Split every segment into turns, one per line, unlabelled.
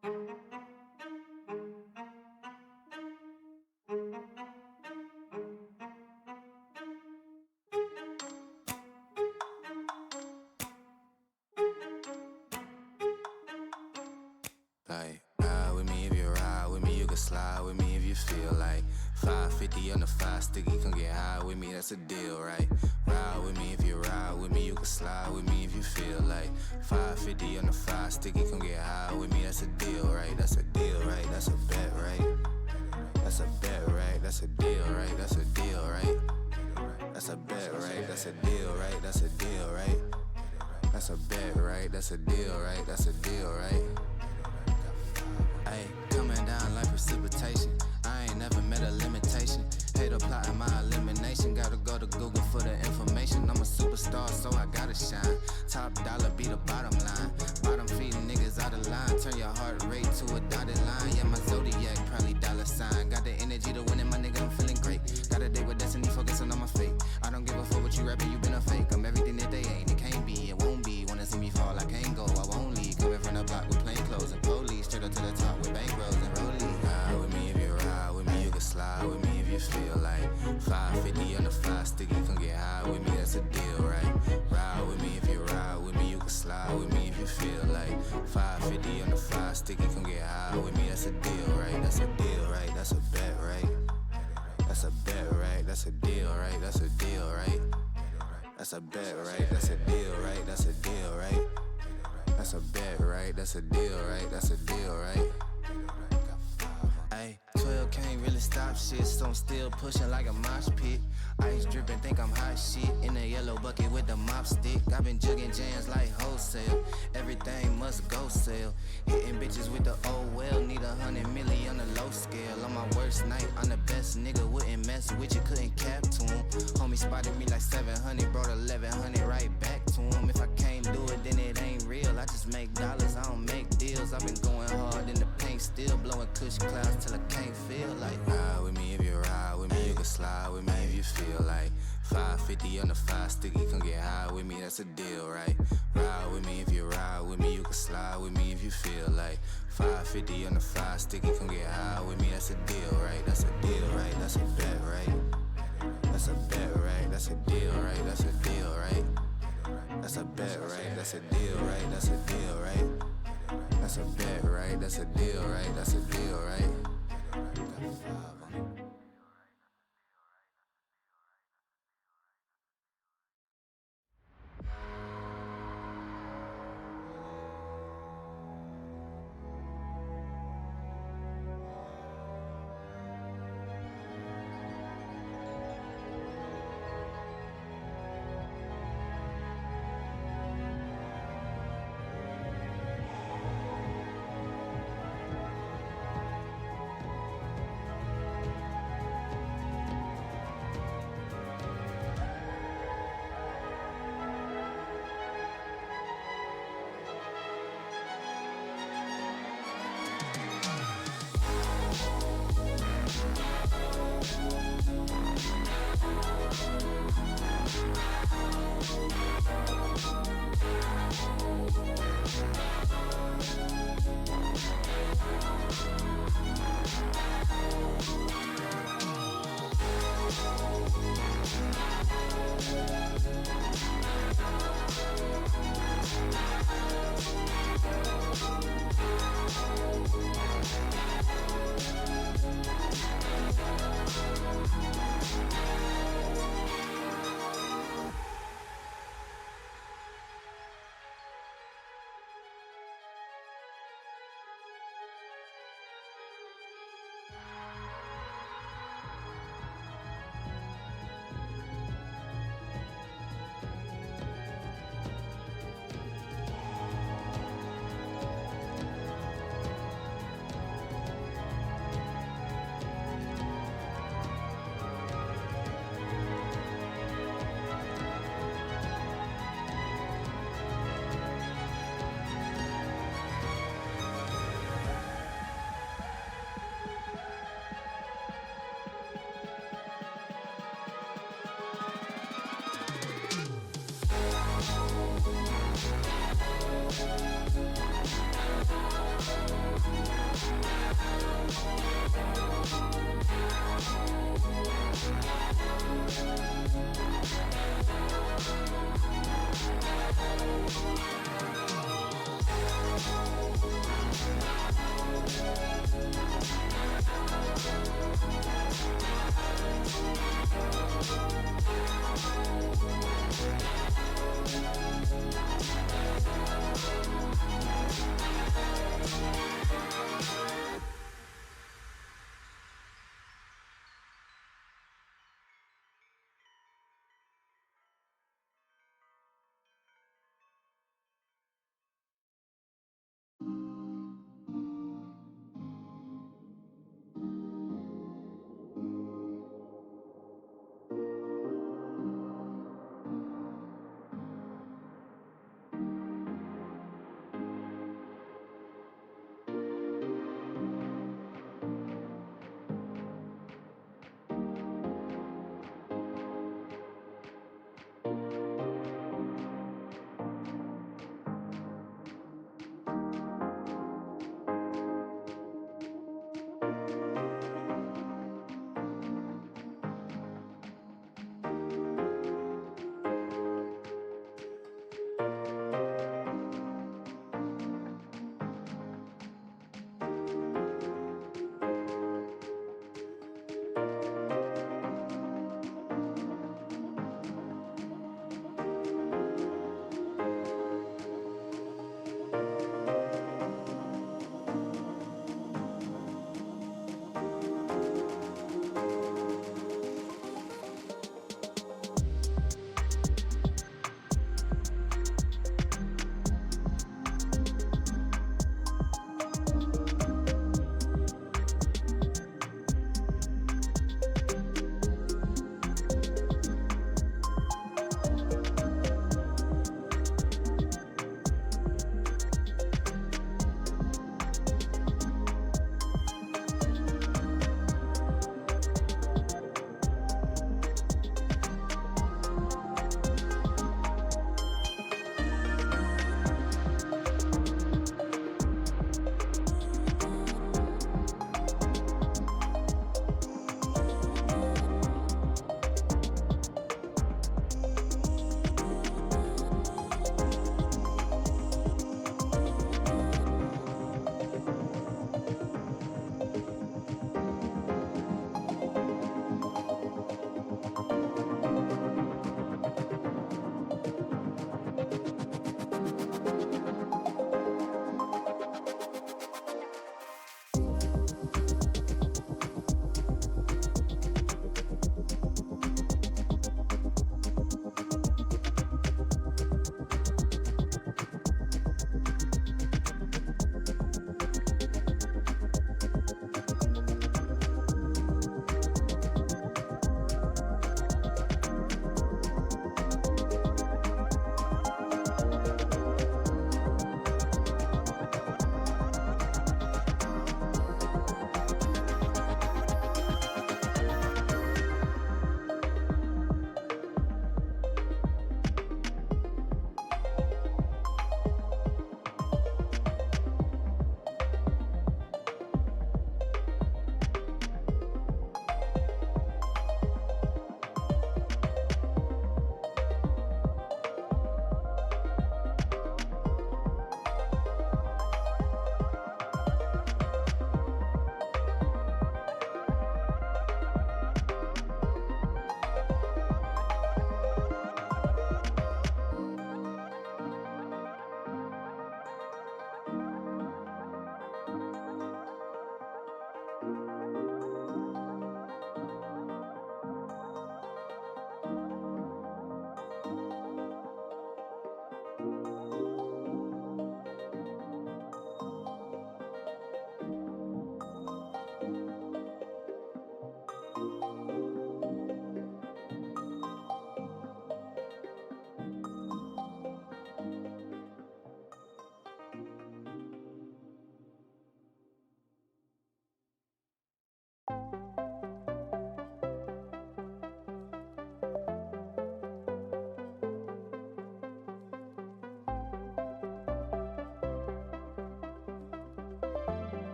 Like, ride with me if you ride with me, you can slide with me if you feel like 550 on the 5 sticky, come get high with me, that's a deal, right? Ride with me if you ride with me, you can slide with me if you feel like 550 on the 5 sticky, come get high with me, that's a deal, right? That's a deal, right? That's a bet, right? That's a bet, right? That's a deal, right? That's a deal, right? That's a bet, right? That's a deal, right? That's a deal, right? That's a bet, right? That's a deal, right? That's a deal, right? Ayy, coming down like precipitation. I ain't never met a limitation. Hate plotting my elimination. Gotta go to Google for the information. I'm a superstar, so I gotta shine. Top dollar be the bottom line. Bottom feeding niggas out of line. Turn your heart rate to a dotted line. Yeah, my zodiac probably dollar sign. Got the energy to win it, my nigga, I'm feeling great. Got a day with destiny, focusing on my fate. I don't give a fuck what you rapping, you been a fake. I'm everything that they ain't, it can't be, it won't be. Wanna see me fall, I can't go, I won't leave. Coming from the block with plain clothes and police. Straight up to the top with bankrolls and rollies. Ride with me if you ride with me, you can slide with me if you feel like 550 on the 5 sticky, come get high with me, that's a deal, right? Ride with me if you ride with me, you can slide with me if you feel like 550 on the 5 sticky, come get high with me, that's a deal, right? That's a deal, right? That's a bet, right? That's a bet, right? That's a deal, right? That's a deal, right? That's a bet, right? That's a deal, right? That's a deal, right? That's a bet, right? That's a deal, right? That's a deal, right? Ayy, 12 can't really stop shit, so I'm still pushing like a mosh pit. Ice dripping, think I'm hot shit. In a yellow bucket with the mop stick. I've been jugging jams like wholesale. Everything must go sell. Hitting bitches with the oh well. Need 100 million on the low scale. On my worst night, I'm the best nigga. Wouldn't mess with you, couldn't cap to him. Homie spotted me like 700, brought 1100 right back to him. If I can't do it, then it ain't real. I just make dollars, I don't make deals. I've been going hard in the paint, still blowing cushion clouds till I can't feel like. Ride with me if you ride with me, you can slide with me if you feel like 550 on the 5 sticky, come get high with me, that's a deal, right? Ride with me if you ride with me, you can slide with me if you feel like 550 on the 5 sticky, come get high with me, that's a deal, right? That's a deal, right? That's a bet, right? That's a bet, right? That's a deal, right? That's a deal, right? That's a bet, right? That's a deal, right? That's a deal, right? That's a bet, right? That's a deal, right? That's a deal, right?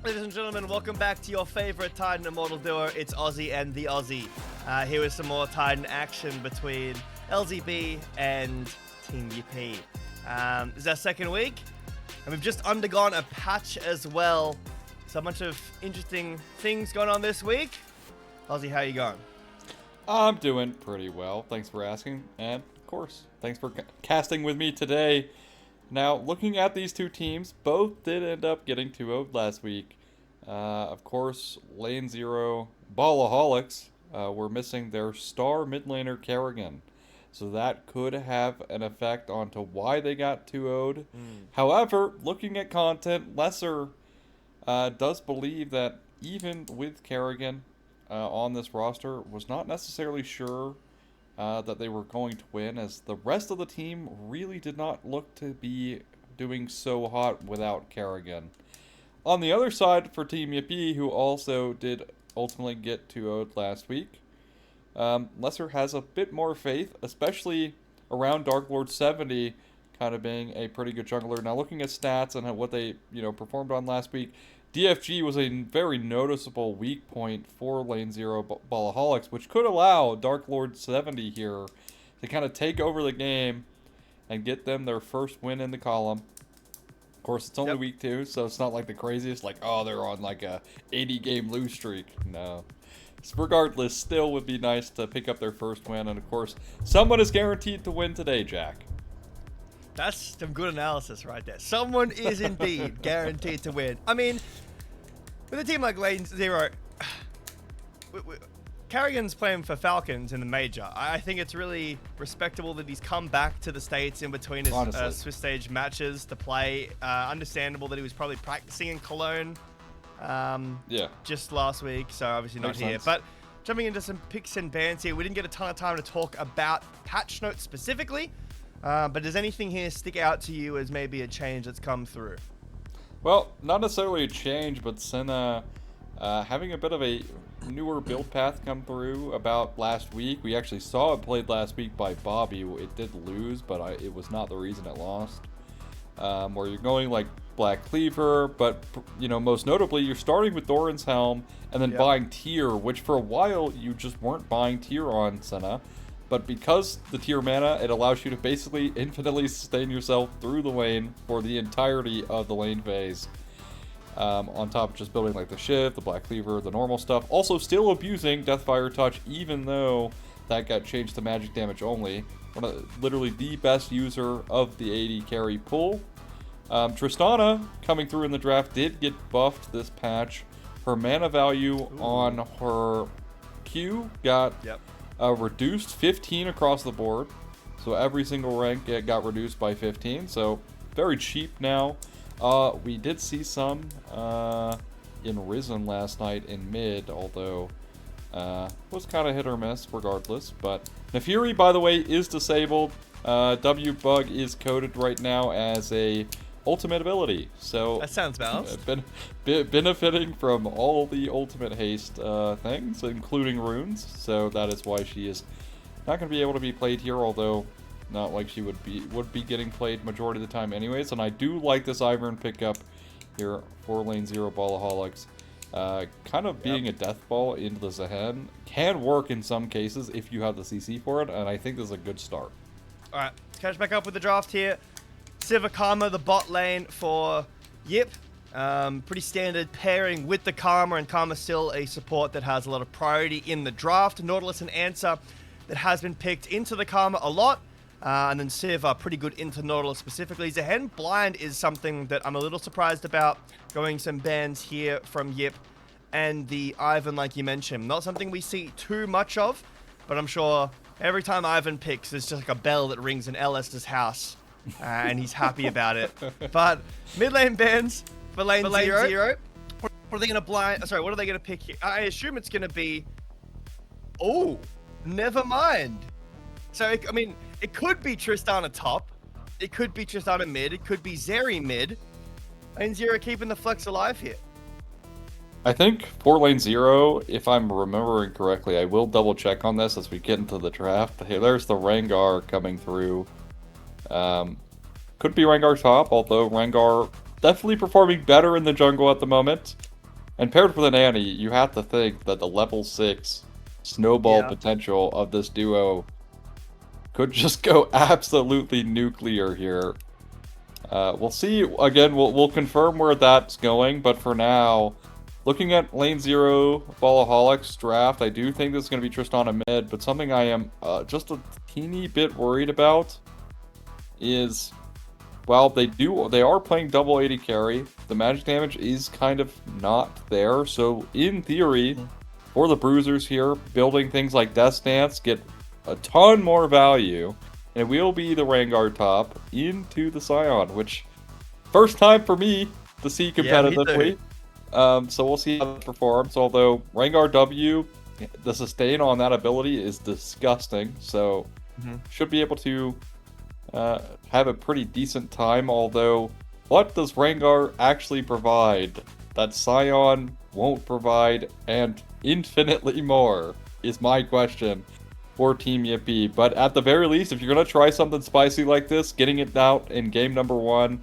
Ladies and gentlemen, welcome back to your favorite Titan Immortal duo. It's Aussie and the Aussie. Here is some more Titan action between LZB and Team Yippie. This is our second week, and we've just undergone a patch as well. So a bunch of interesting things going on this week. Aussie, how you going?
I'm doing pretty well. Thanks for asking. And, of course, thanks for casting with me today. Now, looking at these two teams, both did end up getting 2-0'd last week. Of course, Lane 0 Ballaholics were missing their star mid laner Kerrigan. So that could have an effect onto why they got 2-0'd. However, looking at content, Lesser does believe that even with Kerrigan on this roster, was not necessarily sure that they were going to win, as the rest of the team really did not look to be doing so hot without Kerrigan. On the other side, for Team Yippie, who also did ultimately get 2-0'd last week, Lesser has a bit more faith, especially around Dark Lord 70 kind of being a pretty good jungler. Now, looking at stats and what they performed on last week, DFG was a very noticeable weak point for Lane 0 Ballaholics, which could allow Dark Lord 70 here to kind of take over the game and get them their first win in the column. Of course, it's only week 2, so it's not like the craziest, like, oh, they're on like a 80-game lose streak. No. Regardless, still would be nice to pick up their first win, and of course, someone is guaranteed to win today, Jack.
That's some good analysis right there. Someone is indeed guaranteed to win. I mean, with a team like Lane 0, Kerrigan's playing for Falcons in the major. I think it's really respectable that he's come back to the States in between his Swiss stage matches to play. Understandable that he was probably practicing in Cologne just last week, so obviously not here. But jumping into some picks and bans here, we didn't get a ton of time to talk about patch notes specifically. But does anything here stick out to you as maybe a change that's come through?
Well, not necessarily a change, but Senna having a bit of a newer build path come through about last week. We actually saw it played last week by Bobby. It did lose, but it was not the reason it lost. Where you're going like Black Cleaver, but most notably, you're starting with Doran's Helm and then buying Tier, which for a while you just weren't buying Tier on Senna. But because the Tier mana, it allows you to basically infinitely sustain yourself through the lane for the entirety of the lane phase. On top of just building like the Shift, the Black Cleaver, the normal stuff. Also still abusing Deathfire Touch, even though that got changed to magic damage only. Literally the best user of the 80 carry pool. Tristana, coming through in the draft, did get buffed this patch. Her mana value on her Q got... reduced 15 across the board, so every single rank got reduced by 15, so very cheap now. We did see some in Risen last night in mid, although was kind of hit or miss regardless. But Nefiri, by the way, is disabled. W-Bug is coded right now as a ultimate ability, so
that sounds balanced.
Benefiting from all the ultimate haste things, including runes, so that is why she is not going to be able to be played here, although not like she would be getting played majority of the time anyways. And I do like this Ivern pickup here for Lane 0 Ballaholics. Kind of being a death ball into the Zehen can work in some cases if you have the CC for it, and I think this is a good start.
Alright, let's catch back up with the draft here. Sivir Karma, the bot lane for Yip. Pretty standard pairing with the Karma, and Karma's still a support that has a lot of priority in the draft. Nautilus and Answer that has been picked into the Karma a lot. And then Civ are pretty good into Nautilus specifically. Zehen Blind is something that I'm a little surprised about, going some bans here from Yip. And the Ivan, like you mentioned, not something we see too much of, but I'm sure every time Ivan picks, there's just like a bell that rings in Lester's house. And he's happy about it. But mid lane bans for Lane 0. What are they going to blind? Sorry, what are they going to pick here? I assume it's going to be... Oh, never mind. So, I mean, it could be Tristana top. It could be Tristana mid. It could be Zeri mid. Lane 0 keeping the flex alive here.
I think for Lane 0, if I'm remembering correctly, I will double check on this as we get into the draft. Here, there's the Rengar coming through. Could be Rengar top, although Rengar definitely performing better in the jungle at the moment. And paired with an Annie, you have to think that the level 6 snowball potential of this duo could just go absolutely nuclear here. We'll see. Again, we'll confirm where that's going, but for now, looking at lane 0 Ballaholics draft, I do think this is going to be Tristana mid, but something I am just a teeny bit worried about is, well, they are playing double 80 carry. The magic damage is kind of not there, so in theory, for the bruisers here, building things like Death Dance get a ton more value, and we'll be the Rengar top into the Scion, which first time for me to see competitively. So we'll see how that performs, although Rengar W, the sustain on that ability is disgusting, so should be able to have a pretty decent time, although what does Rengar actually provide that Scion won't provide, and infinitely more, is my question for Team Yippie. But at the very least, if you're going to try something spicy like this, getting it out in game number 1,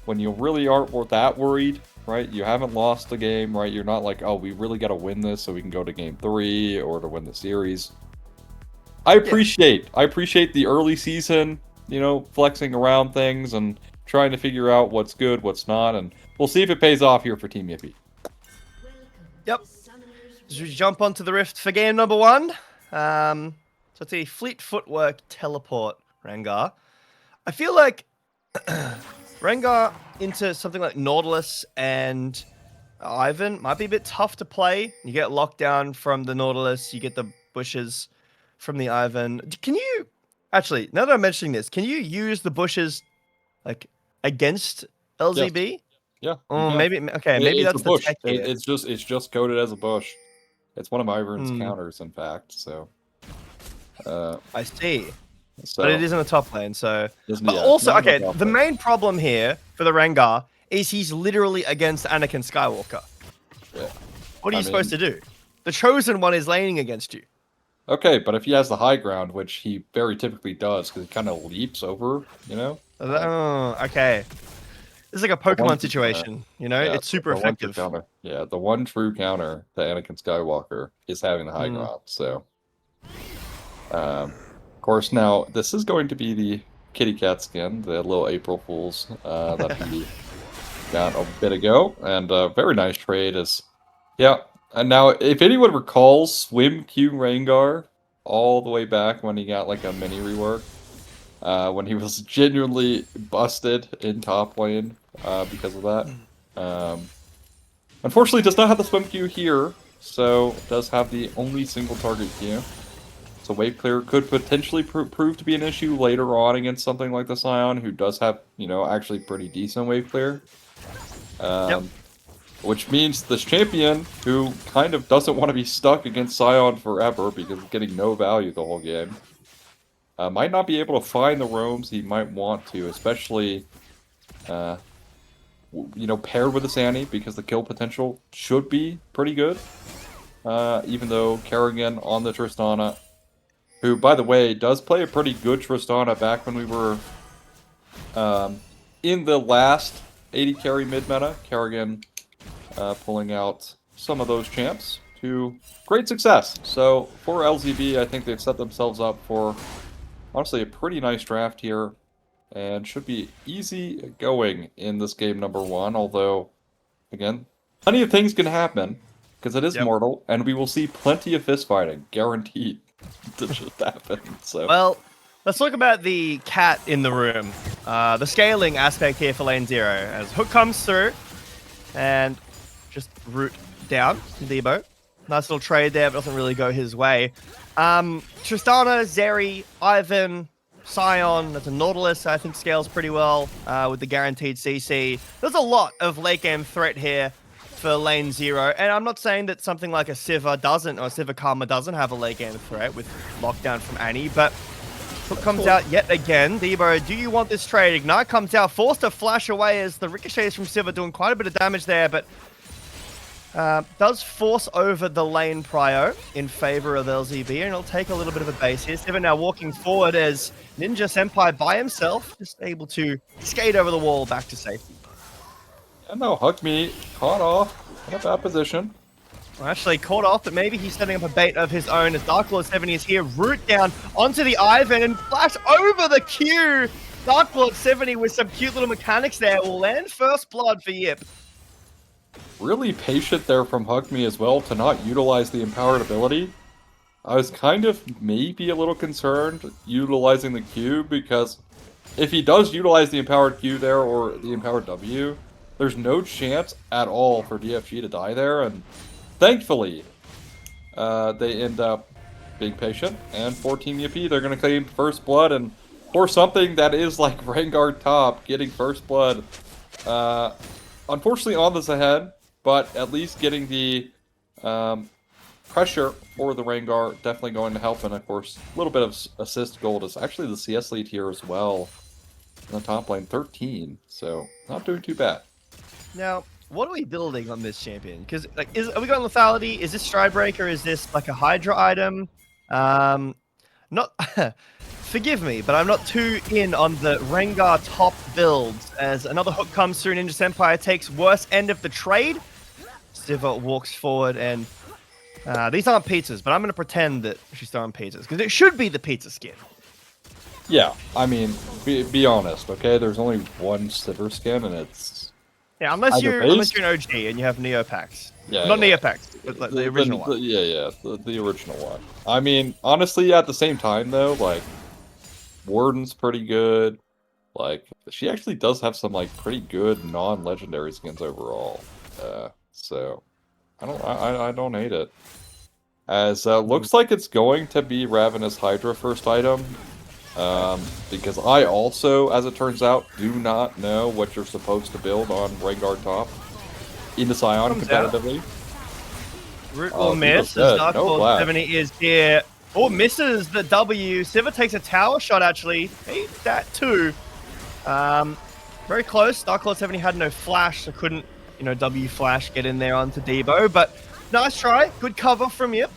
when you really aren't that worried, right? You haven't lost the game, right? You're not like, oh, we really got to win this so we can go to game 3 or to win the series. I appreciate the early season, you know, flexing around things and trying to figure out what's good, what's not, and we'll see if it pays off here for Team Yippie.
Yep. Should we jump onto the Rift for game number 1? So it's a Fleet Footwork Teleport Rengar. I feel like Rengar into something like Nautilus and Ivan might be a bit tough to play. You get locked down from the Nautilus, you get the bushes from the Ivan. Can you, actually, now that I'm mentioning this, can you use the bushes like against LZB?
Yes. Yeah.
Oh, maybe, okay, maybe that's the tech here.
It's just coded as a bush. It's one of Ivan's counters, in fact, so...
I see.
So,
but it is in the top lane, so... But
yeah,
also, okay, the main problem here for the Rengar is he's literally against Anakin Skywalker.
Yeah.
What are you supposed to do? The Chosen One is laning against you.
Okay, but if he has the high ground, which he very typically does, because he kind of leaps over, you know?
Oh, okay. It's like a Pokemon situation, you know?
Yeah,
it's super effective.
Yeah, the one true counter to Anakin Skywalker is having the high ground, so... of course, now, this is going to be the kitty cat skin, the little April Fools that he got a bit ago, and a very nice trade is... Yeah, and now, if anyone recalls Swim Q Rengar all the way back when he got, like, a mini rework, when he was genuinely busted in top lane because of that. Unfortunately, does not have the Swim Q here, so does have the only single target Q. So wave clear could potentially prove to be an issue later on against something like the Scion, who does have, you know, actually pretty decent wave clear. Which means this champion, who kind of doesn't want to be stuck against Scion forever because it's getting no value the whole game, might not be able to find the roams he might want to, especially, you know, paired with the Sandy, because the kill potential should be pretty good. Even though Kerrigan on the Tristana, who, by the way, does play a pretty good Tristana back when we were in the last 80 carry mid-meta. Kerrigan pulling out some of those champs to great success. So for LZB, I think they've set themselves up for, honestly, a pretty nice draft here, and should be easy going in this game number 1, although, again, plenty of things can happen, because it is mortal, and we will see plenty of fist fighting, guaranteed to just happen. So.
Well, let's talk about the cat in the room. The scaling aspect here for lane 0, as Hook comes through, and just root down Debo. Nice little trade there, but doesn't really go his way. Tristana, Zeri, Ivan, Scion, that's a Nautilus, I think scales pretty well with the guaranteed CC. There's a lot of late game threat here for lane 0, and I'm not saying that something like a Siva doesn't, or Siva Karma doesn't have a late game threat with lockdown from Annie, but Hook comes out yet again. Debo, do you want this trade? Ignite comes out, forced to flash away as the ricochets from Siva doing quite a bit of damage there, but does force over the lane prio in favor of LZB, and it'll take a little bit of a base here. Siva now walking forward as Ninja Senpai by himself, just able to skate over the wall back to safety.
And no, Hug Me caught off in a bad position.
Well, actually caught off, but maybe he's setting up a bait of his own as Dark Lord 70 is here. Root down onto the Ivan and flash over the Q. Dark Lord 70 with some cute little mechanics there will land first blood for Yip.
Really patient there from Hug Me as well to not utilize the empowered ability. I was kind of maybe a little concerned utilizing the Q, because if he does utilize the empowered Q there or the empowered W, there's no chance at all for DFG to die there, and thankfully they end up being patient, and for Team Yippie, they're going to claim first blood, and for something that is like Rengar top, getting first blood, unfortunately on this ahead, but at least getting the pressure for the Rengar definitely going to help, and of course, a little bit of assist gold is actually the CS lead here as well. In the top lane, 13, so not doing too bad.
Now, what are we building on this champion? Because like, are we going lethality? Is this Stridebreaker? Is this like a Hydra item? Not. Forgive me, but I'm not too in on the Rengar top builds. As another hook comes through, Ninja Senpai takes worst end of the trade. Siva walks forward, and these aren't pizzas, but I'm going to pretend that she's throwing pizzas because it should be the pizza skin.
Yeah, I mean, be honest, okay? There's only one Sivir skin, and it's
unless you're an OG and you have Neopacks.
Yeah,
not
yeah.
Neopacks, but like the original one.
The original one. I mean, honestly, at the same time though, like Warden's pretty good. Like she actually does have some like pretty good non-legendary skins overall. So I don't hate it. As looks like it's going to be Ravenous Hydra first item. Because I also, as it turns out, do not know what you're supposed to build on Rengar top into Sion competitively.
Root will miss as Dark Lord 70 is here. Oh, misses the W. Siva takes a tower shot, actually. He that too. Very close. Dark Lord 70 had no flash, so couldn't, W flash get in there onto Debo. But nice try. Good cover from Yip.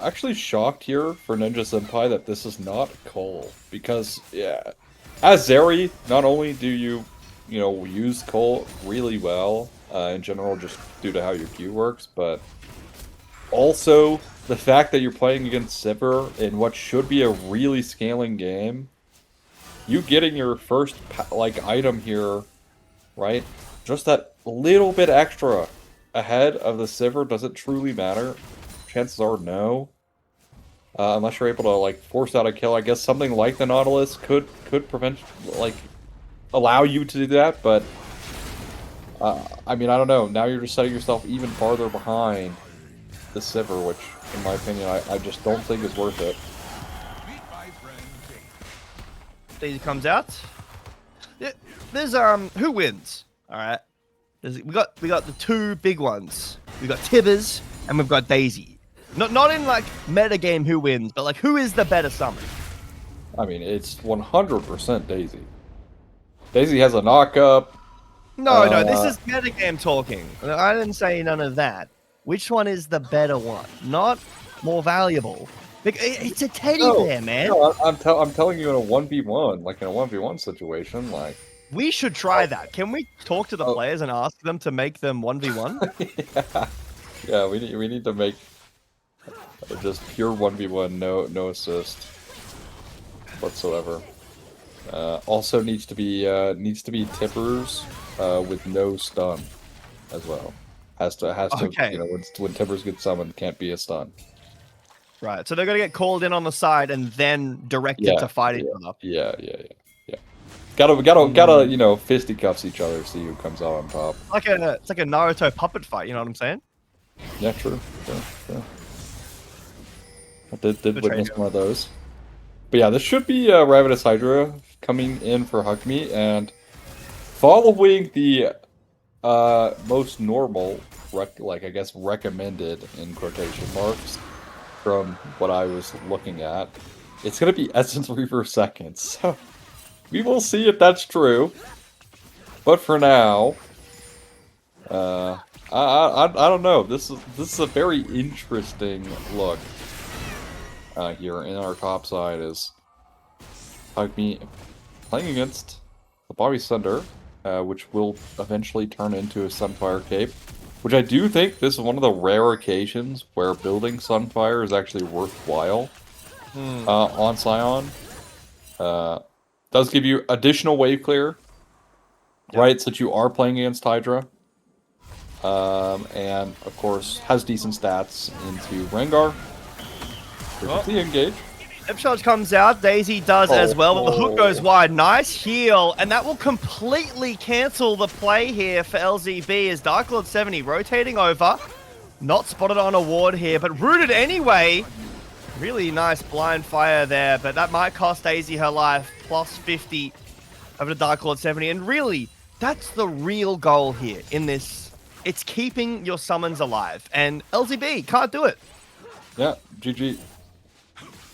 Actually shocked here for Ninja Senpai that this is not Cole, because as Zeri, not only do you use Cole really well in general just due to how your Q works, but also the fact that you're playing against Sivir in what should be a really scaling game, you getting your first item here, right? Just that little bit extra ahead of the Sivir, does it truly matter? Chances are no. Unless you're able to force out a kill, I guess something like the Nautilus could prevent allow you to do that, but I mean, I don't know. Now you're just setting yourself even farther behind the Sivir, which in my opinion I just don't think is worth it.
Daisy comes out. There's who wins? All right. We got the two big ones. We got Tibbers and we've got Daisy. Not in meta game who wins, but who is the better summon?
I mean, it's 100% Daisy. Daisy has a knock-up.
No, this is meta game talking. I didn't say none of that. Which one is the better one? Not more valuable. It's a teddy bear, man.
No, I'm telling you in a 1v1, in a 1v1 situation,
We should try that. Can we talk to the players and ask them to make them 1v1?
Yeah, we need to make just pure 1v1, no assist whatsoever. Also needs to be Tippers with no stun as well. Has to
okay.
When Tippers get summoned, can't be a stun.
Right, so they're gonna get called in on the side and then directed to fight each other.
Yeah. Gotta fisticuffs each other, see who comes out on top.
It's like a Naruto puppet fight, you know what I'm saying?
Yeah, true. I did witness one of those. But yeah, this should be Ravenous Hydra coming in for Hug Me, and following the most normal, I guess recommended in quotation marks, from what I was looking at, it's gonna be Essence Reaver second. So we will see if that's true. But for now, I don't know. This is a very interesting look here in our top side is Hug Me playing against the Bobby Thunder which will eventually turn into a Sunfire Cape. Which I do think this is one of the rare occasions where building Sunfire is actually worthwhile on Scion. Does give you additional wave clear, right, since you are playing against Hydra. And, of course, has decent stats into Rengar. Frequency engage.
Step Charge comes out, Daisy does as well, but the hook goes wide. Nice heal, and that will completely cancel the play here for LZB as Dark Lord 70 rotating over. Not spotted on a ward here, but rooted anyway. Really nice blind fire there, but that might cost Daisy her life. Plus 50 over to Dark Lord 70, and really, that's the real goal here in this. It's keeping your summons alive, and LZB can't do it.
Yeah, GG.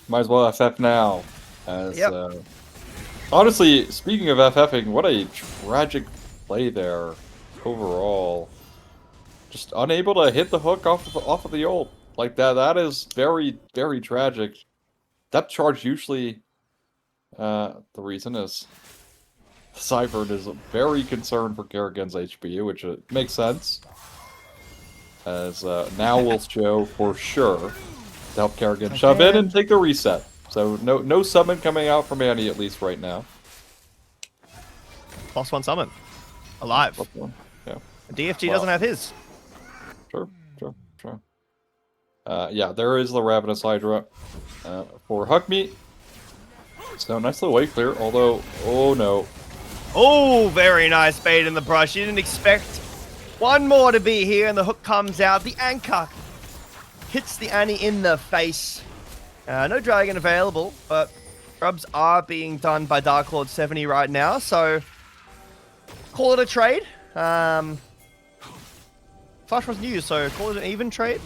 Might as well FF now. As, honestly, speaking of FFing, what a tragic play there overall. Just unable to hit the hook off of the ult. Like that. That is very, very tragic. Depth charge usually, the reason is Cypher is very concerned for Kerrigan's HP, which makes sense. As now will show for sure. To help Kerrigan shove in and take the reset. So no summon coming out from Annie at least right now.
+1 summon. Alive.
Yeah.
DFG doesn't have his.
Sure. Yeah, there is the Ravenous Hydra for Hug Me. So nice little wave clear, although, oh no.
Oh, very nice bait in the brush. You didn't expect one more to be here, and the hook comes out. The anchor hits the Annie in the face. No dragon available, but grubs are being done by Dark Lord 70 right now, so call it a trade. Flash wasn't used, so call it an even trade.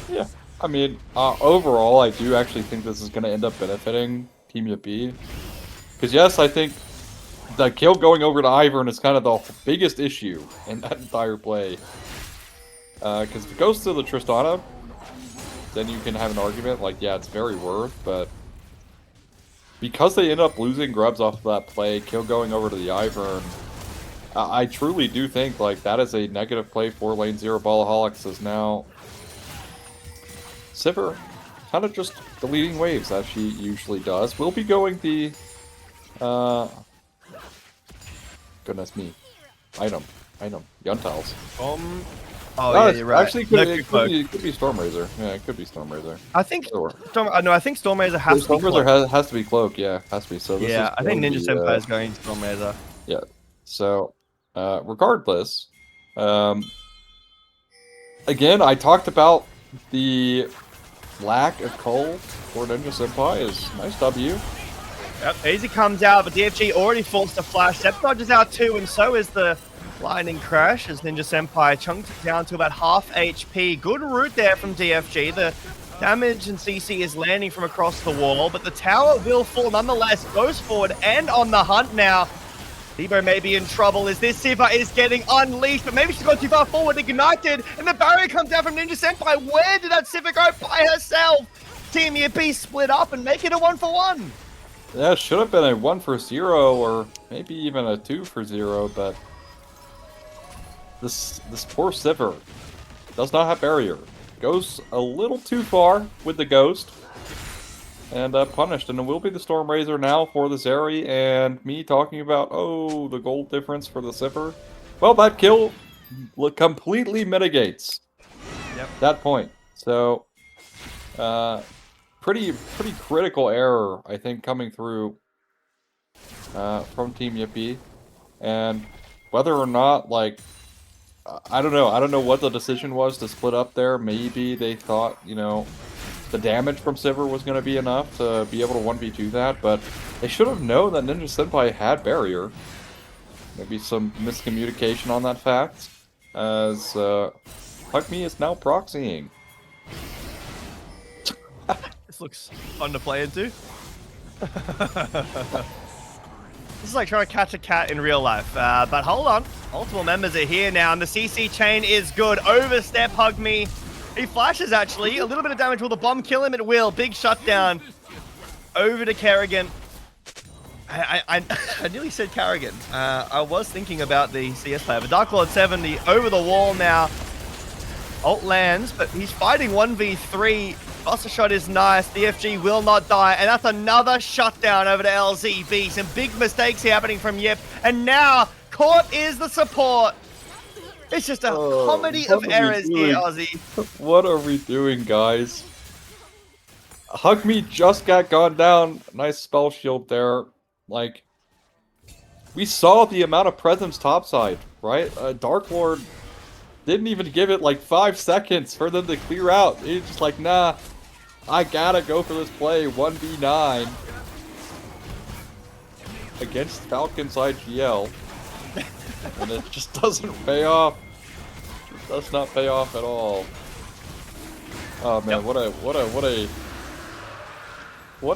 Yeah, I mean, overall, I do actually think this is going to end up benefiting Team Yippie. Because yes, I think the kill going over to Ivern is kind of the biggest issue in that entire play. Because if it goes to the Tristana, then you can have an argument, like, yeah, it's very worth, but because they end up losing grubs off of that play, kill going over to the Ivern, I truly do think, like, that is a negative play for lane 0 Ballaholics, as now Sivir kind of just deleting waves, as she usually does. Will be going the, goodness me, item, Yuntiles.
Oh, yeah, you're right.
Actually, it could be Stormrazor. Yeah, it could be Stormrazor.
I think I think Stormrazor has to be
Stormrazor has to be Cloak, yeah. Has to be. So this
I think Ninja Senpai is going to Stormrazor.
Yeah. So, regardless, again, I talked about the lack of coal for Ninja Senpai is nice W.
Yep, Easy comes out, but DFG already forced a flash. Step dodges out too, and so is the lightning crash as Ninja Senpai chunked it down to about half HP. Good route there from DFG. The damage and CC is landing from across the wall, but the tower will fall nonetheless. Goes forward and on the hunt now. Debo may be in trouble as this Siva is getting unleashed, but maybe she's gone too far forward, ignited, and the barrier comes down from Ninja Senpai. Where did that Siva go by herself? Team Yippie split up and make it a 1-for-1.
Yeah, it should have been a 1-for-0 or maybe even a 2-for-0, but this poor Sivir does not have barrier. Goes a little too far with the ghost. And punished. And it will be the Stormrazor now for the Zeri. And me talking about, oh, the gold difference for the Sivir. Well, that kill completely mitigates that point. So, pretty critical error, I think, coming through from Team Yippie. And whether or not, like, I don't know what the decision was to split up there. Maybe they thought, you know, the damage from Sivir was going to be enough to be able to 1v2 that, but they should have known that Ninja Senpai had barrier. Maybe some miscommunication on that fact, as Hug Me is now proxying.
This looks fun to play into. This is like trying to catch a cat in real life, but hold on. Multiple members are here now, and the CC chain is good. Overstep Hug Me. He flashes, actually. A little bit of damage. Will the bomb kill him? It will. Big shutdown. Over to Kerrigan. I nearly said Carrigan. I was thinking about the CS player, but Dark Lord 70 over the wall now. Ult lands, but he's fighting 1v3. Buster shot is nice. The FG will not die, and that's another shutdown over to LZB. Some big mistakes here happening from Yip, and now Court is the support. It's just a comedy of errors here, Ozzy.
What are we doing, guys? Hug Me just got gone down. Nice spell shield there. Like, we saw the amount of presence topside, right? Dark Lord didn't even give it like 5 seconds for them to clear out. He's just like, nah, I gotta go for this play. 1v9 against Falcon's IGL. And it just doesn't pay off. It does not pay off at all. Oh man, what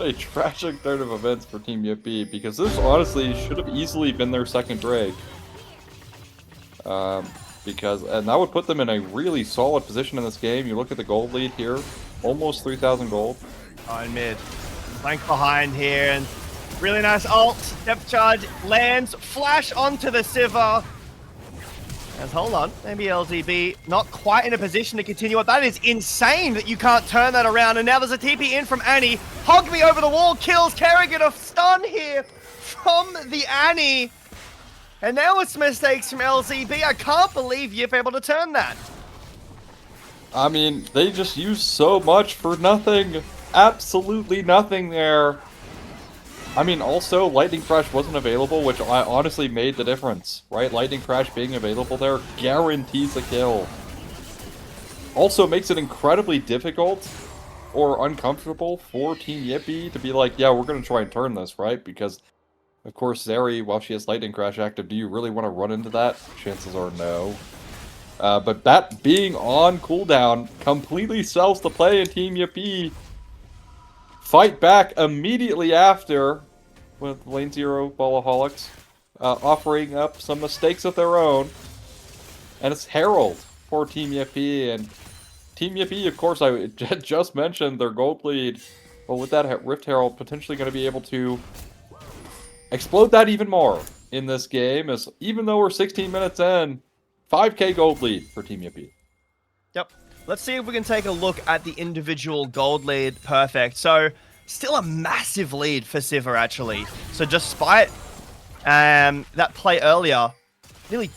a tragic turn of events for Team Yippie, because this honestly should have easily been their second drag. And that would put them in a really solid position in this game. You look at the gold lead here, almost 3,000 gold.
On mid. Flank behind here, and really nice ult. Depth charge lands, flash onto the Sivir. As hold on, maybe LZB not quite in a position to continue it. That is insane that you can't turn that around. And now there's a TP in from Annie. Hog Me over the wall, kills Kerrigan. A stun here from the Annie. And now it's mistakes from LZB. I can't believe you're able to turn that.
I mean, they just used so much for nothing. Absolutely nothing there. I mean, also, Lightning Crash wasn't available, which I honestly made the difference, right? Lightning Crash being available there guarantees a kill. Also makes it incredibly difficult or uncomfortable for Team Yippie to be like, yeah, we're going to try and turn this, right? Because, of course, Zeri, while she has Lightning Crash active, do you really want to run into that? Chances are no. But that being on cooldown completely sells the play in Team Yippie. Fight back immediately after with Lane 0 Ballaholics offering up some mistakes of their own. And it's Herald for Team Yippie. And Team Yippie, of course, I just mentioned their gold lead. But with that Rift Herald, potentially going to be able to explode that even more in this game. As even though we're 16 minutes in, 5k gold lead for Team Yippie.
Yep. Let's see if we can take a look at the individual gold lead. Perfect. So, still a massive lead for Sivir, actually. So, despite that play earlier, nearly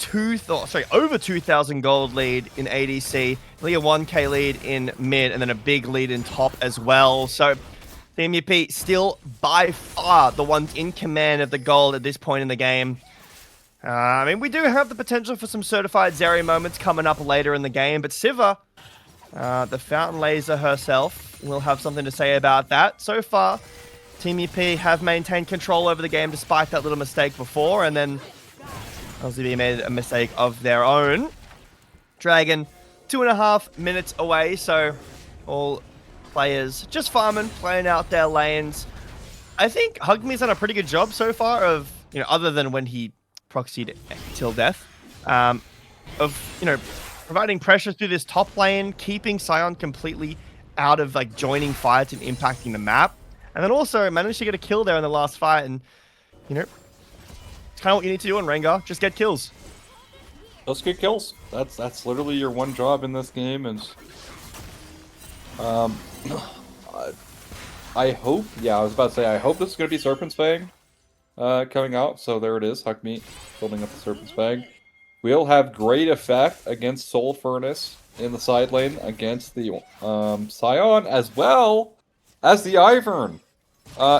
over 2,000 gold lead in ADC, nearly a 1k lead in mid, and then a big lead in top as well. So, Team Yippie still by far the ones in command of the gold at this point in the game. I mean, we do have the potential for some certified Zeri moments coming up later in the game, but Sivir, the Fountain Laser herself, will have something to say about that. So far, Team Yippie have maintained control over the game despite that little mistake before, and then LZB made a mistake of their own. Dragon, 2.5 minutes away, so all players just farming, playing out their lanes. I think Hugme's done a pretty good job so far of, other than when he proxied till death, of, providing pressure through this top lane, keeping Sion completely out of joining fights and impacting the map, and then also managed to get a kill there in the last fight. And it's kind of what you need to do on Rengar, just get kills.
Just get kills. That's literally your one job in this game. And I hope, I was about to say, I hope this is going to be Serpent's Fang coming out. So there it is, Huckmeat building up the Serpent's Fang. We'll have great effect against Soul Furnace in the side lane against the Sion, as well as the Ivern.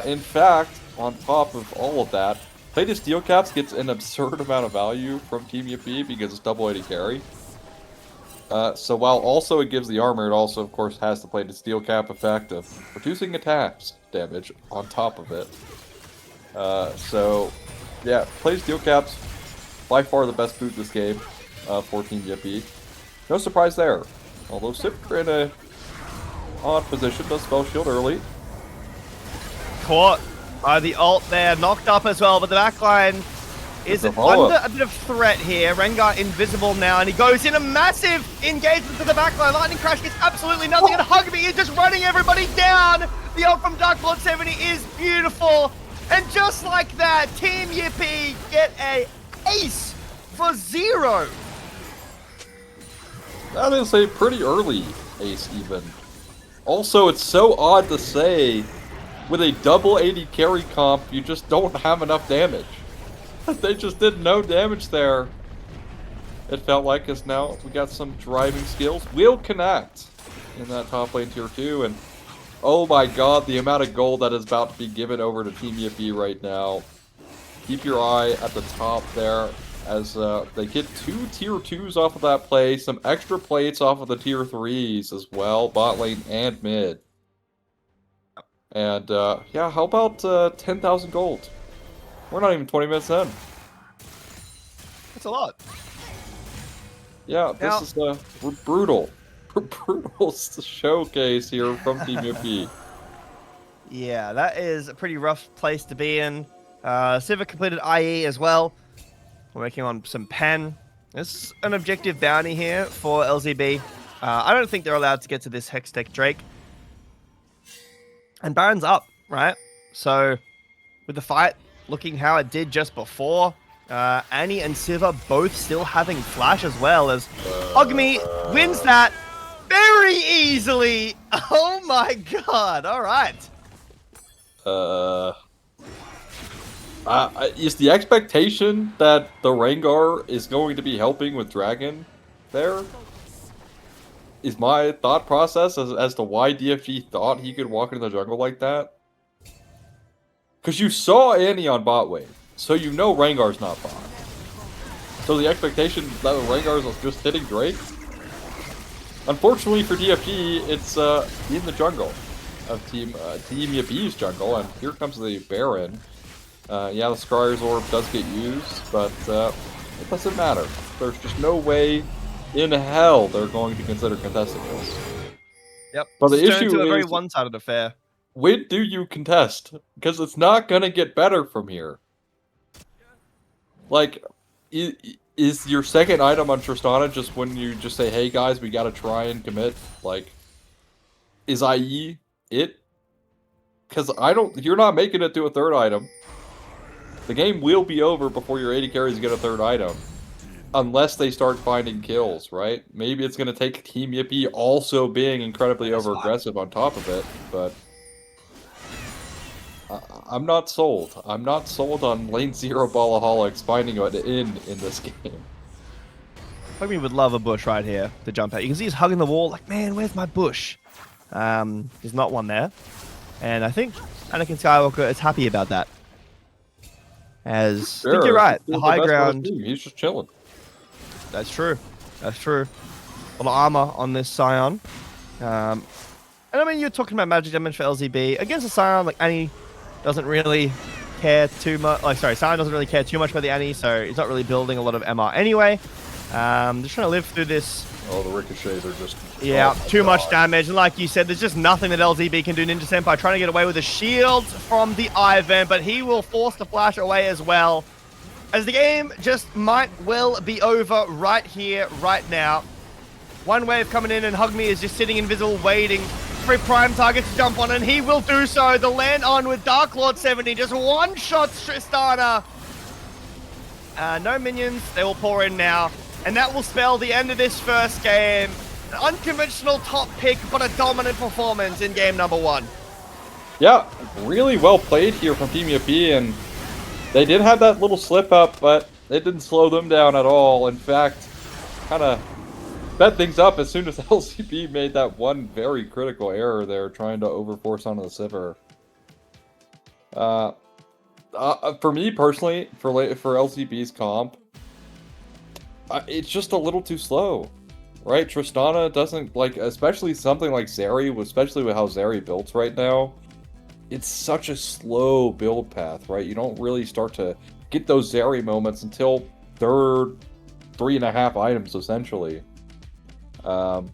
In fact, on top of all of that, Play to Steel Caps gets an absurd amount of value from Team Yippie because it's double AD carry. So while also it gives the armor, it also, of course, has the Play to Steel Cap effect of reducing attacks damage on top of it. So, yeah, Play to Steel Caps, by far the best boot this game for Team Yippie. No surprise there. Although Sivir in a odd position, does spell shield early.
Caught by the ult there, knocked up as well, but the backline is under a bit of threat here. Rengar invisible now, and he goes in a massive engagement to the backline. Lightning Crash gets absolutely nothing, and Hugby is just running everybody down. The ult from Dark Lord 70 is beautiful. And just like that, Team Yippie get a ace for 0.
That is a pretty early ace even. Also, it's so odd to say, with a double 80 carry comp, you just don't have enough damage. They just did no damage there. It felt like, because now we got some driving skills. We'll connect in that top lane tier 2, and oh my god, the amount of gold that is about to be given over to Team Yippie right now. Keep your eye at the top there, as they get 2 tier 2s off of that play, some extra plates off of the tier 3s as well, bot lane and mid. And yeah, how about 10,000 gold? We're not even 20 minutes in.
That's a lot.
Yeah, this is brutal. Brutal showcase here from Team Yippie.
Yeah, that is a pretty rough place to be in. Civic completed IE as well. We're working on some pen. There's an objective bounty here for LZB. I don't think they're allowed to get to this Hextech Drake. And Baron's up, right? So, with the fight looking how it did just before, Annie and Siva both still having flash as well, as Ogmi wins that very easily. Oh my god, alright.
Is the expectation that the Rengar is going to be helping with Dragon there? Is my thought process as to why DFG thought he could walk into the jungle like that? Because you saw Annie on bot wave, so you know Rengar's not bot. So the expectation that the Rengar is just hitting Drake? Unfortunately for DFG, it's in the jungle of Team Yippie's jungle, and here comes the Baron. Yeah, the Scryer's Orb does get used, but it doesn't matter. There's just no way in hell they're going to consider contesting this.
Yep.
But the
It's turned
issue
into a very
is,
one-sided affair.
when do you contest? Because it's not going to get better from here. Like, is your second item on Tristana just when you just say, hey guys, we got to try and commit? Like, is IE it? Because you're not making it to a third item. The game will be over before your 80 carries get a third item. Unless they start finding kills, right? Maybe it's going to take Team Yippie also being incredibly over-aggressive on top of it, but I'm not sold. I'm not sold on lane 0 Ballaholics finding an in this game.
Ogmi would love a bush right here to jump at. You can see he's hugging the wall like, man, where's my bush? There's not one there. And I think Anakin Skywalker is happy about that. As, I think you're right, the high ground...
He's just chilling.
That's true. That's true. A lot of armor on this Scion. And I mean, you're talking about magic damage for LZB. Against a Scion, like, Annie doesn't really care too much. Like, sorry, Scion doesn't really care too much about the Annie, so he's not really building a lot of MR anyway. Just trying to live through this.
Oh, the ricochets are just...
Yeah,
oh
too
God.
much damage. And like you said, there's just nothing that LZB can do. Ninja Senpai trying to get away with the shields from the Ivan, but he will force the flash away as well. As the game just might well be over right here, right now. One wave coming in, and Hugme is just sitting invisible, waiting for a prime target to jump on, and he will do so. The land on with Dark Lord 70, just one-shots Tristana. No minions, they will pour in now. And that will spell the end of this first game. An unconventional top pick, but a dominant performance in game number 1.
Yeah, really well played here from Team Yippie, and they did have that little slip up, but it didn't slow them down at all. In fact, kind of sped things up as soon as LCB made that one very critical error there, trying to overforce onto the Sivir. For me personally, for LCB's comp, it's just a little too slow, right? Tristana doesn't, like, especially something like Zeri, especially with how Zeri builds right now, it's such a slow build path, right? You don't really start to get those Zeri moments until third, 3.5 items, essentially. And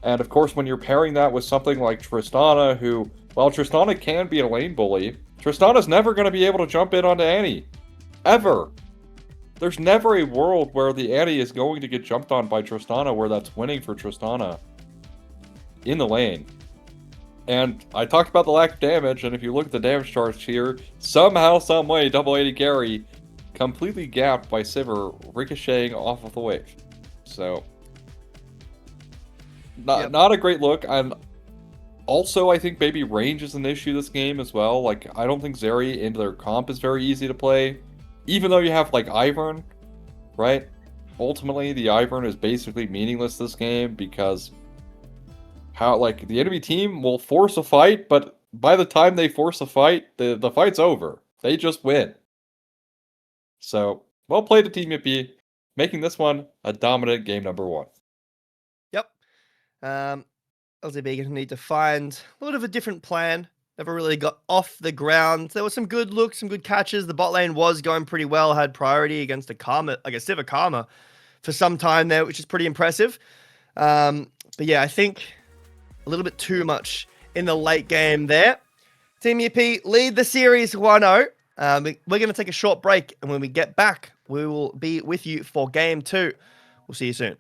of course, when you're pairing that with something like Tristana, who, while Tristana can be a lane bully, Tristana's never going to be able to jump in onto Annie. Ever. There's never a world where the Annie is going to get jumped on by Tristana where that's winning for Tristana in the lane. And I talked about the lack of damage, and if you look at the damage charts here, somehow, someway, double 80 Gary completely gapped by Sivir ricocheting off of the wave. So, not a great look. And also, I think maybe range is an issue this game as well. Like, I don't think Zeri into their comp is very easy to play. Even though you have, like, Ivern, right? Ultimately, the Ivern is basically meaningless this game because the enemy team will force a fight, but by the time they force a fight, the fight's over. They just win. So, well played to Team Yippie, making this one a dominant game number 1.
Yep. LZB going to need to find a little bit of a different plan. Never really got off the ground. There was some good looks, some good catches. The bot lane was going pretty well, had priority against a Sivir Karma for some time there, which is pretty impressive. But yeah, I think a little bit too much in the late game there. Team Yippie lead the series 1-0. We're going to take a short break, and when we get back, we will be with you for game 2. We'll see you soon.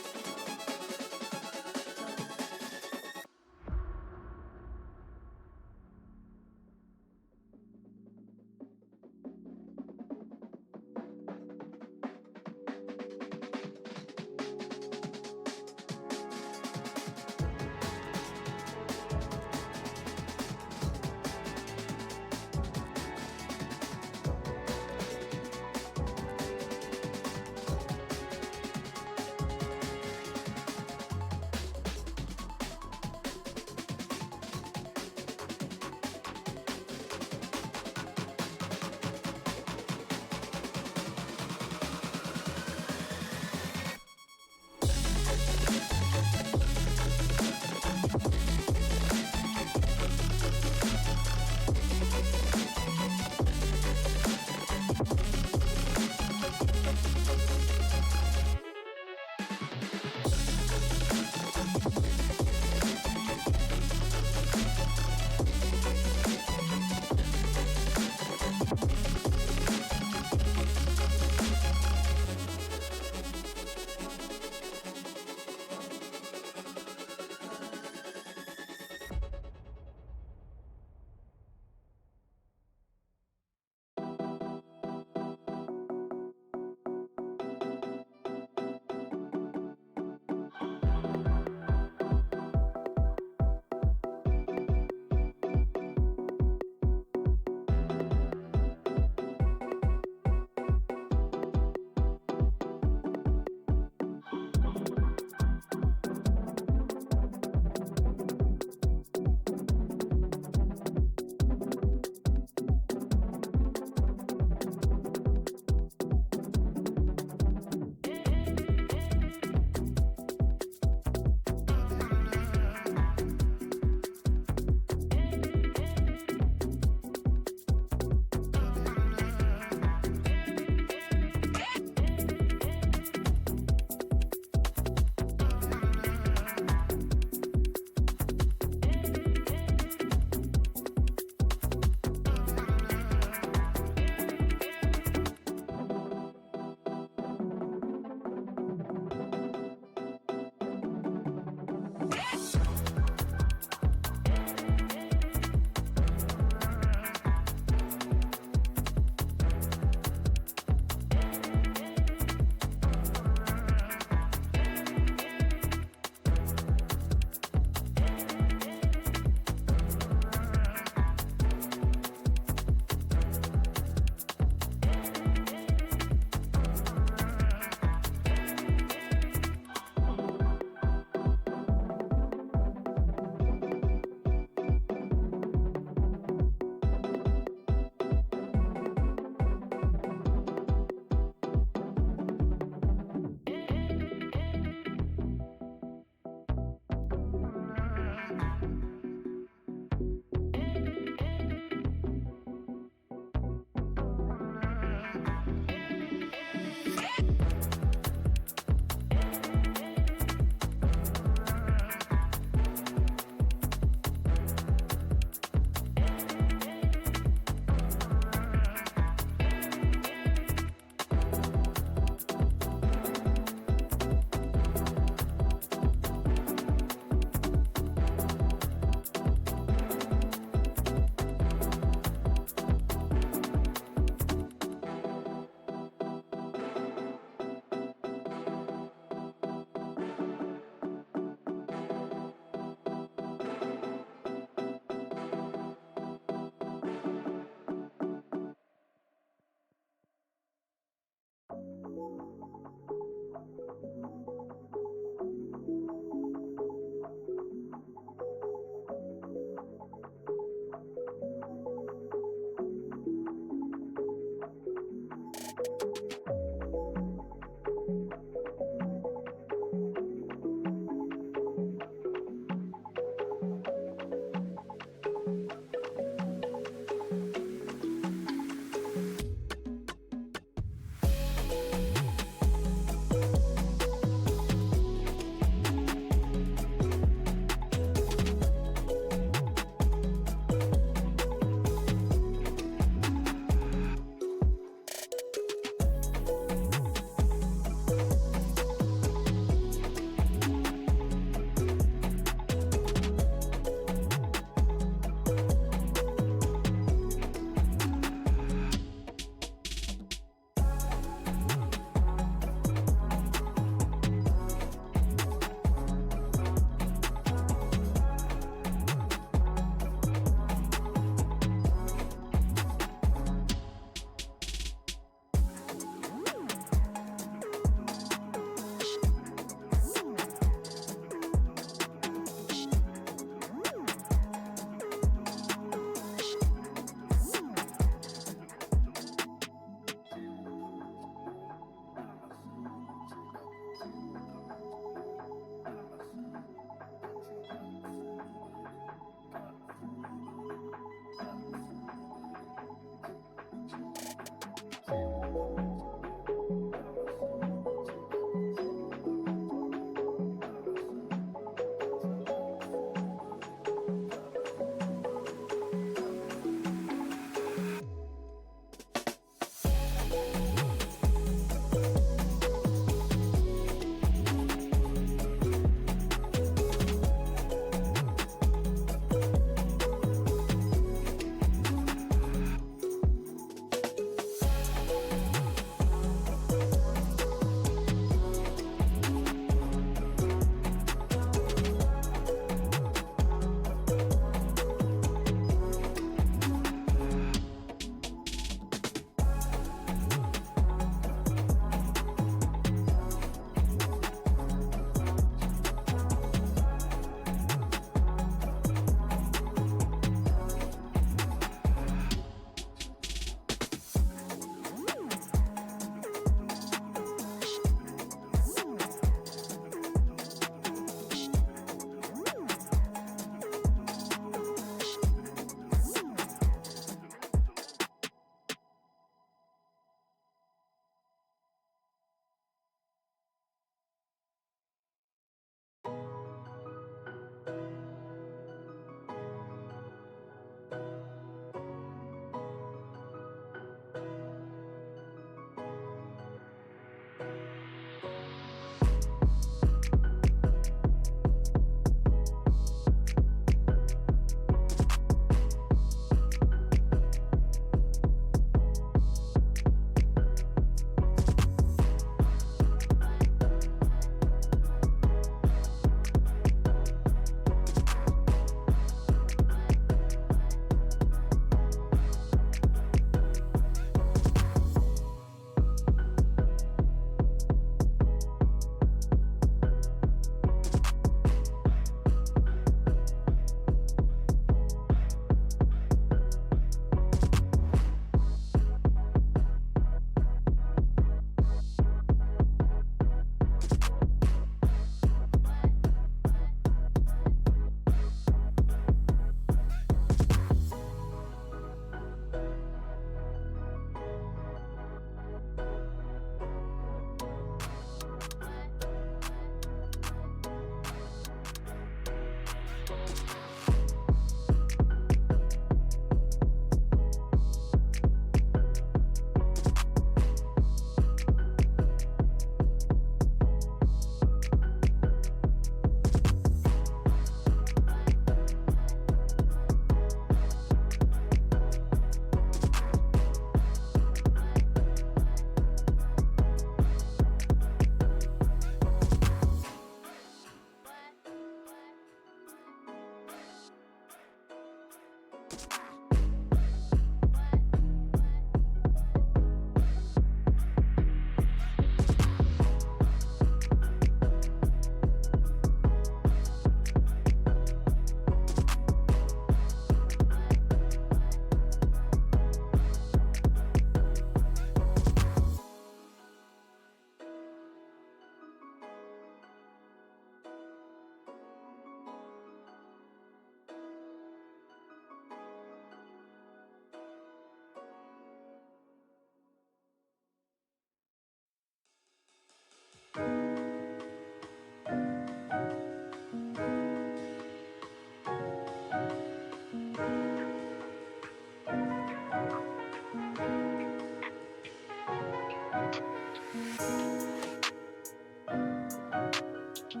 All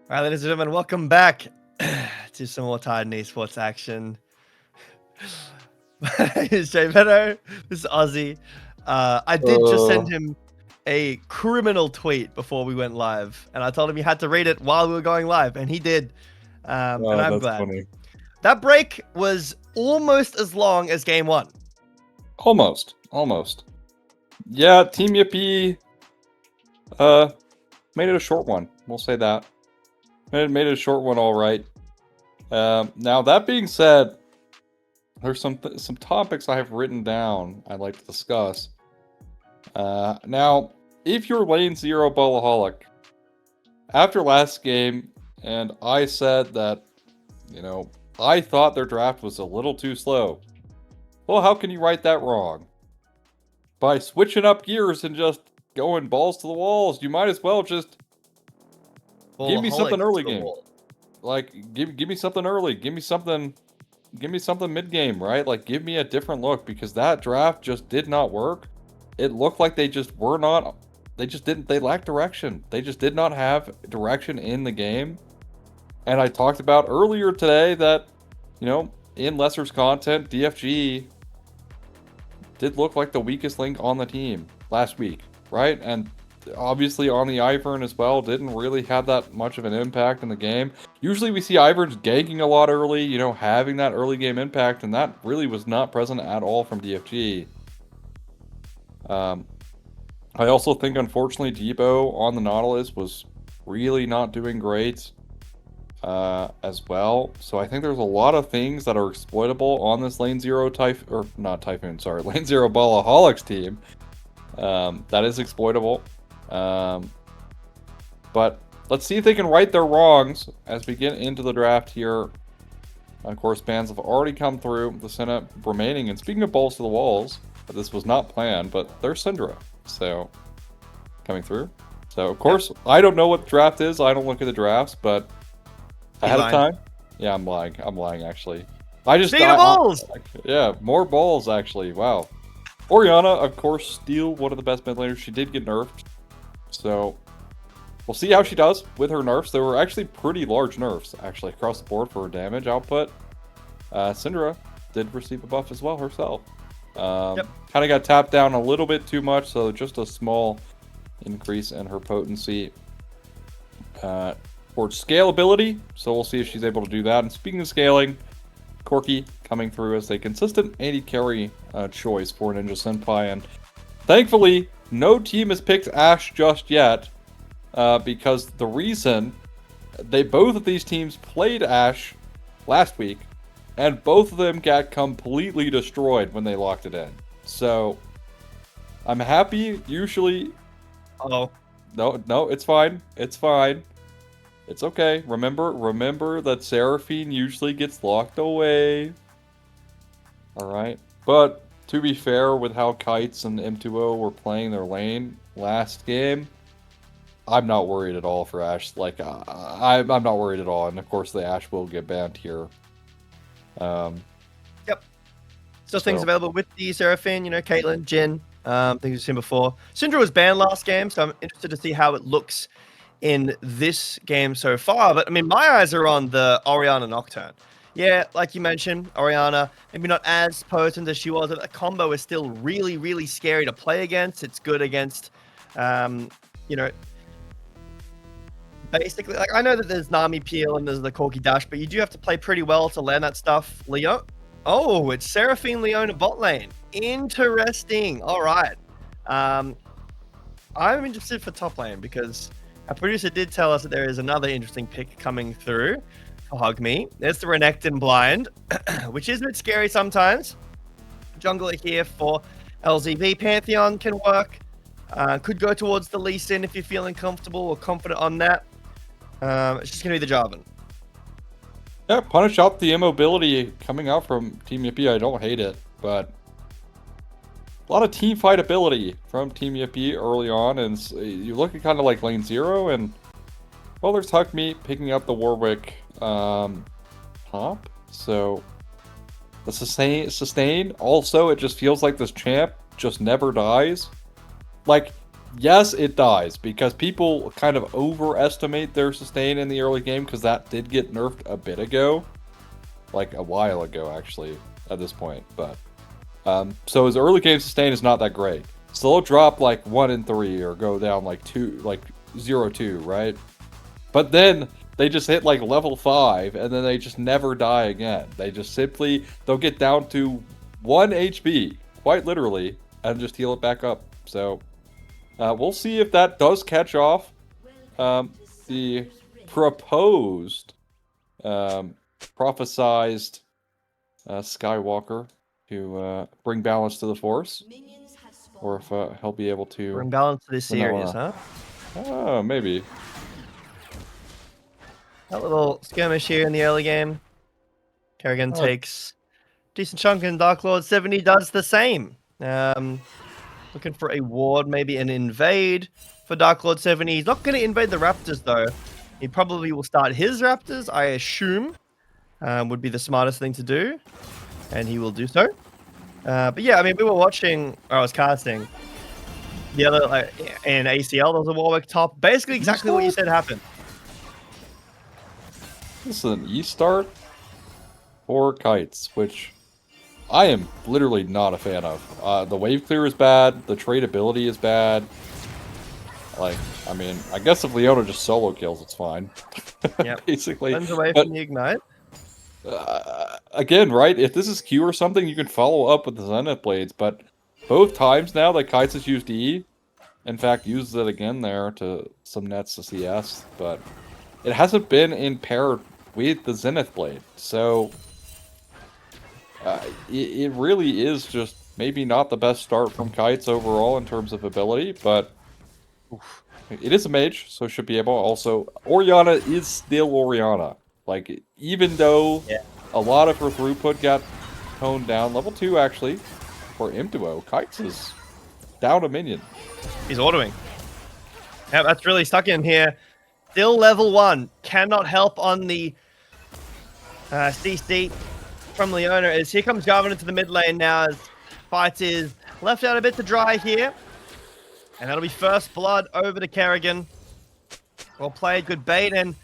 right, ladies and gentlemen, welcome back to some more Titan Esports action. My name is Jay Meadow. This is Ozzy. I did just send him a criminal tweet before we went live, and I told him he had to read it while we were going live, and he did. And I'm
that's
glad.
funny.
That break was almost as long as game one.
Almost. Yeah, Team Yippie made it a short one. We'll say that. Made it a short one, all right. Now, that being said, there's some topics I have written down I'd like to discuss. Now, if you're lane 0 Ballaholic, after last game, and I said that, I thought their draft was a little too slow. Well, how can you write that wrong? By switching up gears and just going balls to the walls, you might as well just give me something early game. Like, give me something early. Give me something mid game, right? Like, give me a different look, because that draft just did not work. It looked like they lacked direction. They just did not have direction in the game. And I talked about earlier today that, in Lesser's content, DFG did look like the weakest link on the team last week, right? And obviously on the Ivern as well, didn't really have that much of an impact in the game. Usually we see Iverns ganking a lot early, having that early game impact, and that really was not present at all from DFG. I also think, unfortunately, Debo on the Nautilus was really not doing great as well. So I think there's a lot of things that are exploitable on this lane 0 lane 0 Ballaholics team that is exploitable. But let's see if they can right their wrongs as we get into the draft here. Of course, bans have already come through, the Senate remaining. And speaking of balls to the walls, this was not planned, but there's Syndra. So, coming through. So, of course, I don't know what the draft is. I don't look at the drafts, but ahead of time. Yeah, I'm lying, actually. I just
Speaking of balls!
Yeah, more balls, actually. Wow. Orianna, of course, still one of the best mid laners. She did get nerfed. So, we'll see how she does with her nerfs. There were actually pretty large nerfs, actually, across the board for her damage output. Syndra did receive a buff as well herself. Kind of got tapped down a little bit too much, so just a small increase in her potency. For scalability, so we'll see if she's able to do that. And speaking of scaling, Corki coming through as a consistent AD carry choice for Ninja Senpai, and thankfully no team has picked Ashe just yet, because the reason both of these teams played Ashe last week, and both of them got completely destroyed when they locked it in. So I'm happy. Usually, no, it's fine. It's okay. Remember that Seraphine usually gets locked away. Alright. But, to be fair, with how Kites and M2O were playing their lane last game, I'm not worried at all for Ashe. Like, I'm not worried at all. And, of course, the Ashe will get banned here.
Still things available with the Seraphine, Caitlyn, Jhin, things we've seen before. Syndra was banned last game, so I'm interested to see how it looks in this game so far. But I mean, my eyes are on the Orianna Nocturne. Yeah, like you mentioned, Orianna, maybe not as potent as she was, but the combo is still really, really scary to play against. It's good against, basically, like, I know that there's Nami Peel and there's the Corki Dash, but you do have to play pretty well to land that stuff. Oh, it's Seraphine Leona bot lane. Interesting. All right. I'm interested for top lane because our producer did tell us that there is another interesting pick coming through for Hug Me. There's the Renekton blind, which is a bit scary sometimes. Jungler here for LZV. Pantheon can work. Could go towards the Lee Sin if you're feeling comfortable or confident on that. It's just going to be the Jarvan.
Yeah, punish out the immobility coming out from Team Yippie. I don't hate it, but a lot of team fight ability from Team Yippie early on, and you look at kind of like lane 0, and well, there's Hug Me picking up the Warwick top, so the sustain. Also, it just feels like this champ just never dies. Like, yes, it dies, because people kind of overestimate their sustain in the early game, because that did get nerfed a bit ago. Like, a while ago, actually, at this point. But, so his early game sustain is not that great. So he'll drop, like, 1 in 3, or go down, like, 0-2, right? But then, they just hit, like, level 5, and then they just never die again. They just simply, they'll get down to 1 HP, quite literally, and just heal it back up. So, we'll see if that does catch off. The proposed, prophesized Skywalker to bring balance to the Force, or if he'll be able to
Bring balance to this series, huh?
Oh, maybe.
That little skirmish here in the early game. Kerrigan takes decent chunk, and Dark Lord 70 does the same. Looking for a ward, maybe an invade for Dark Lord 70. He's not going to invade the Raptors, though. He probably will start his Raptors, I assume. Would be the smartest thing to do. And he will do so. But yeah, I mean, we were watching, or I was casting, the other, like, in ACL, there was a Warwick top. Basically exactly what you said happened.
This is an E-start for Kites, which I am literally not a fan of. The wave clear is bad, the tradability is bad. Like, I mean, I guess if Leona just solo kills, it's fine.
Yep.
Basically.
Runs away from the Ignite.
Again, right, if this is Q or something, you can follow up with the Zenith Blades, but both times now that Kites has used E, in fact, uses it again there to some nets to CS, but it hasn't been in pair with the Zenith Blade, so it really is just maybe not the best start from Kites overall in terms of ability, but it is a mage, so should be able. Also, Orianna is still Orianna. Like, even though a lot of her throughput got toned down, level 2 actually, for Imtuo, Kites is down a minion.
He's autoing. Yeah, that's really stuck in here. Still level 1. Cannot help on the CC from Leona. As here comes Garvin into the mid lane now, as Fights is left out a bit to dry here. And that'll be first blood over to Kerrigan. Well played, good bait, and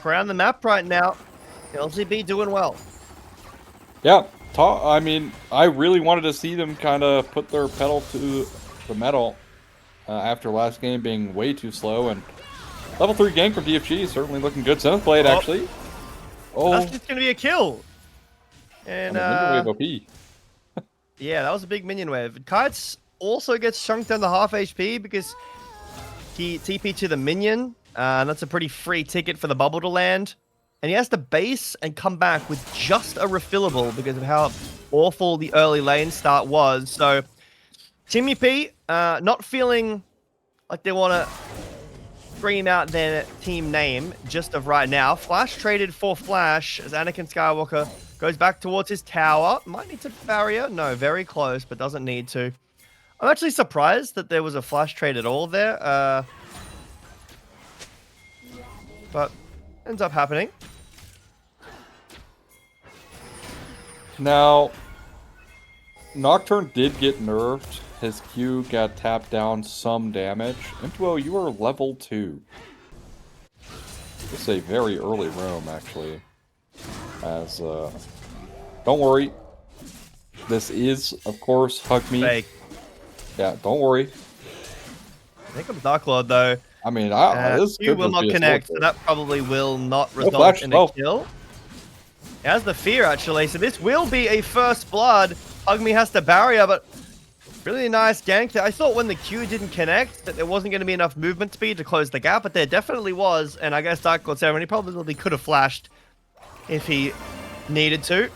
around the map right now, LCB doing well.
Yeah, I mean, I really wanted to see them kind of put their pedal to the metal after last game being way too slow, and level 3 gank from DFG is certainly looking good. Zenith Blade, actually. Oh,
that's just going to be a kill. And
wave OP.
Yeah, that was a big minion wave. Kites also gets chunked down to half HP because he TP to the minion. And that's a pretty free ticket for the bubble to land. And he has to base and come back with just a refillable because of how awful the early lane start was. So, Team Yippie, not feeling like they want to scream out their team name just of right now. Flash traded for Flash as Anakin Skywalker goes back towards his tower. Might need to barrier. No, very close, but doesn't need to. I'm actually surprised that there was a Flash trade at all there. But ends up happening.
Now, Nocturne did get nerfed. His Q got tapped down some damage. Imtuo, you are level 2. This is a very early roam, actually. As, don't worry. This is, of course, Hug Me.
Fake.
Yeah, don't worry.
I think it's Dark Lord, though.
I mean, this
Q will not connect, so that probably will not result in a kill. He has the fear, actually, so this will be a first blood. Hugme has to barrier, but really nice gank there. I thought when the Q didn't connect that there wasn't going to be enough movement speed to close the gap, but there definitely was, and I guess Dark Lord 7, he probably could have flashed if he needed to.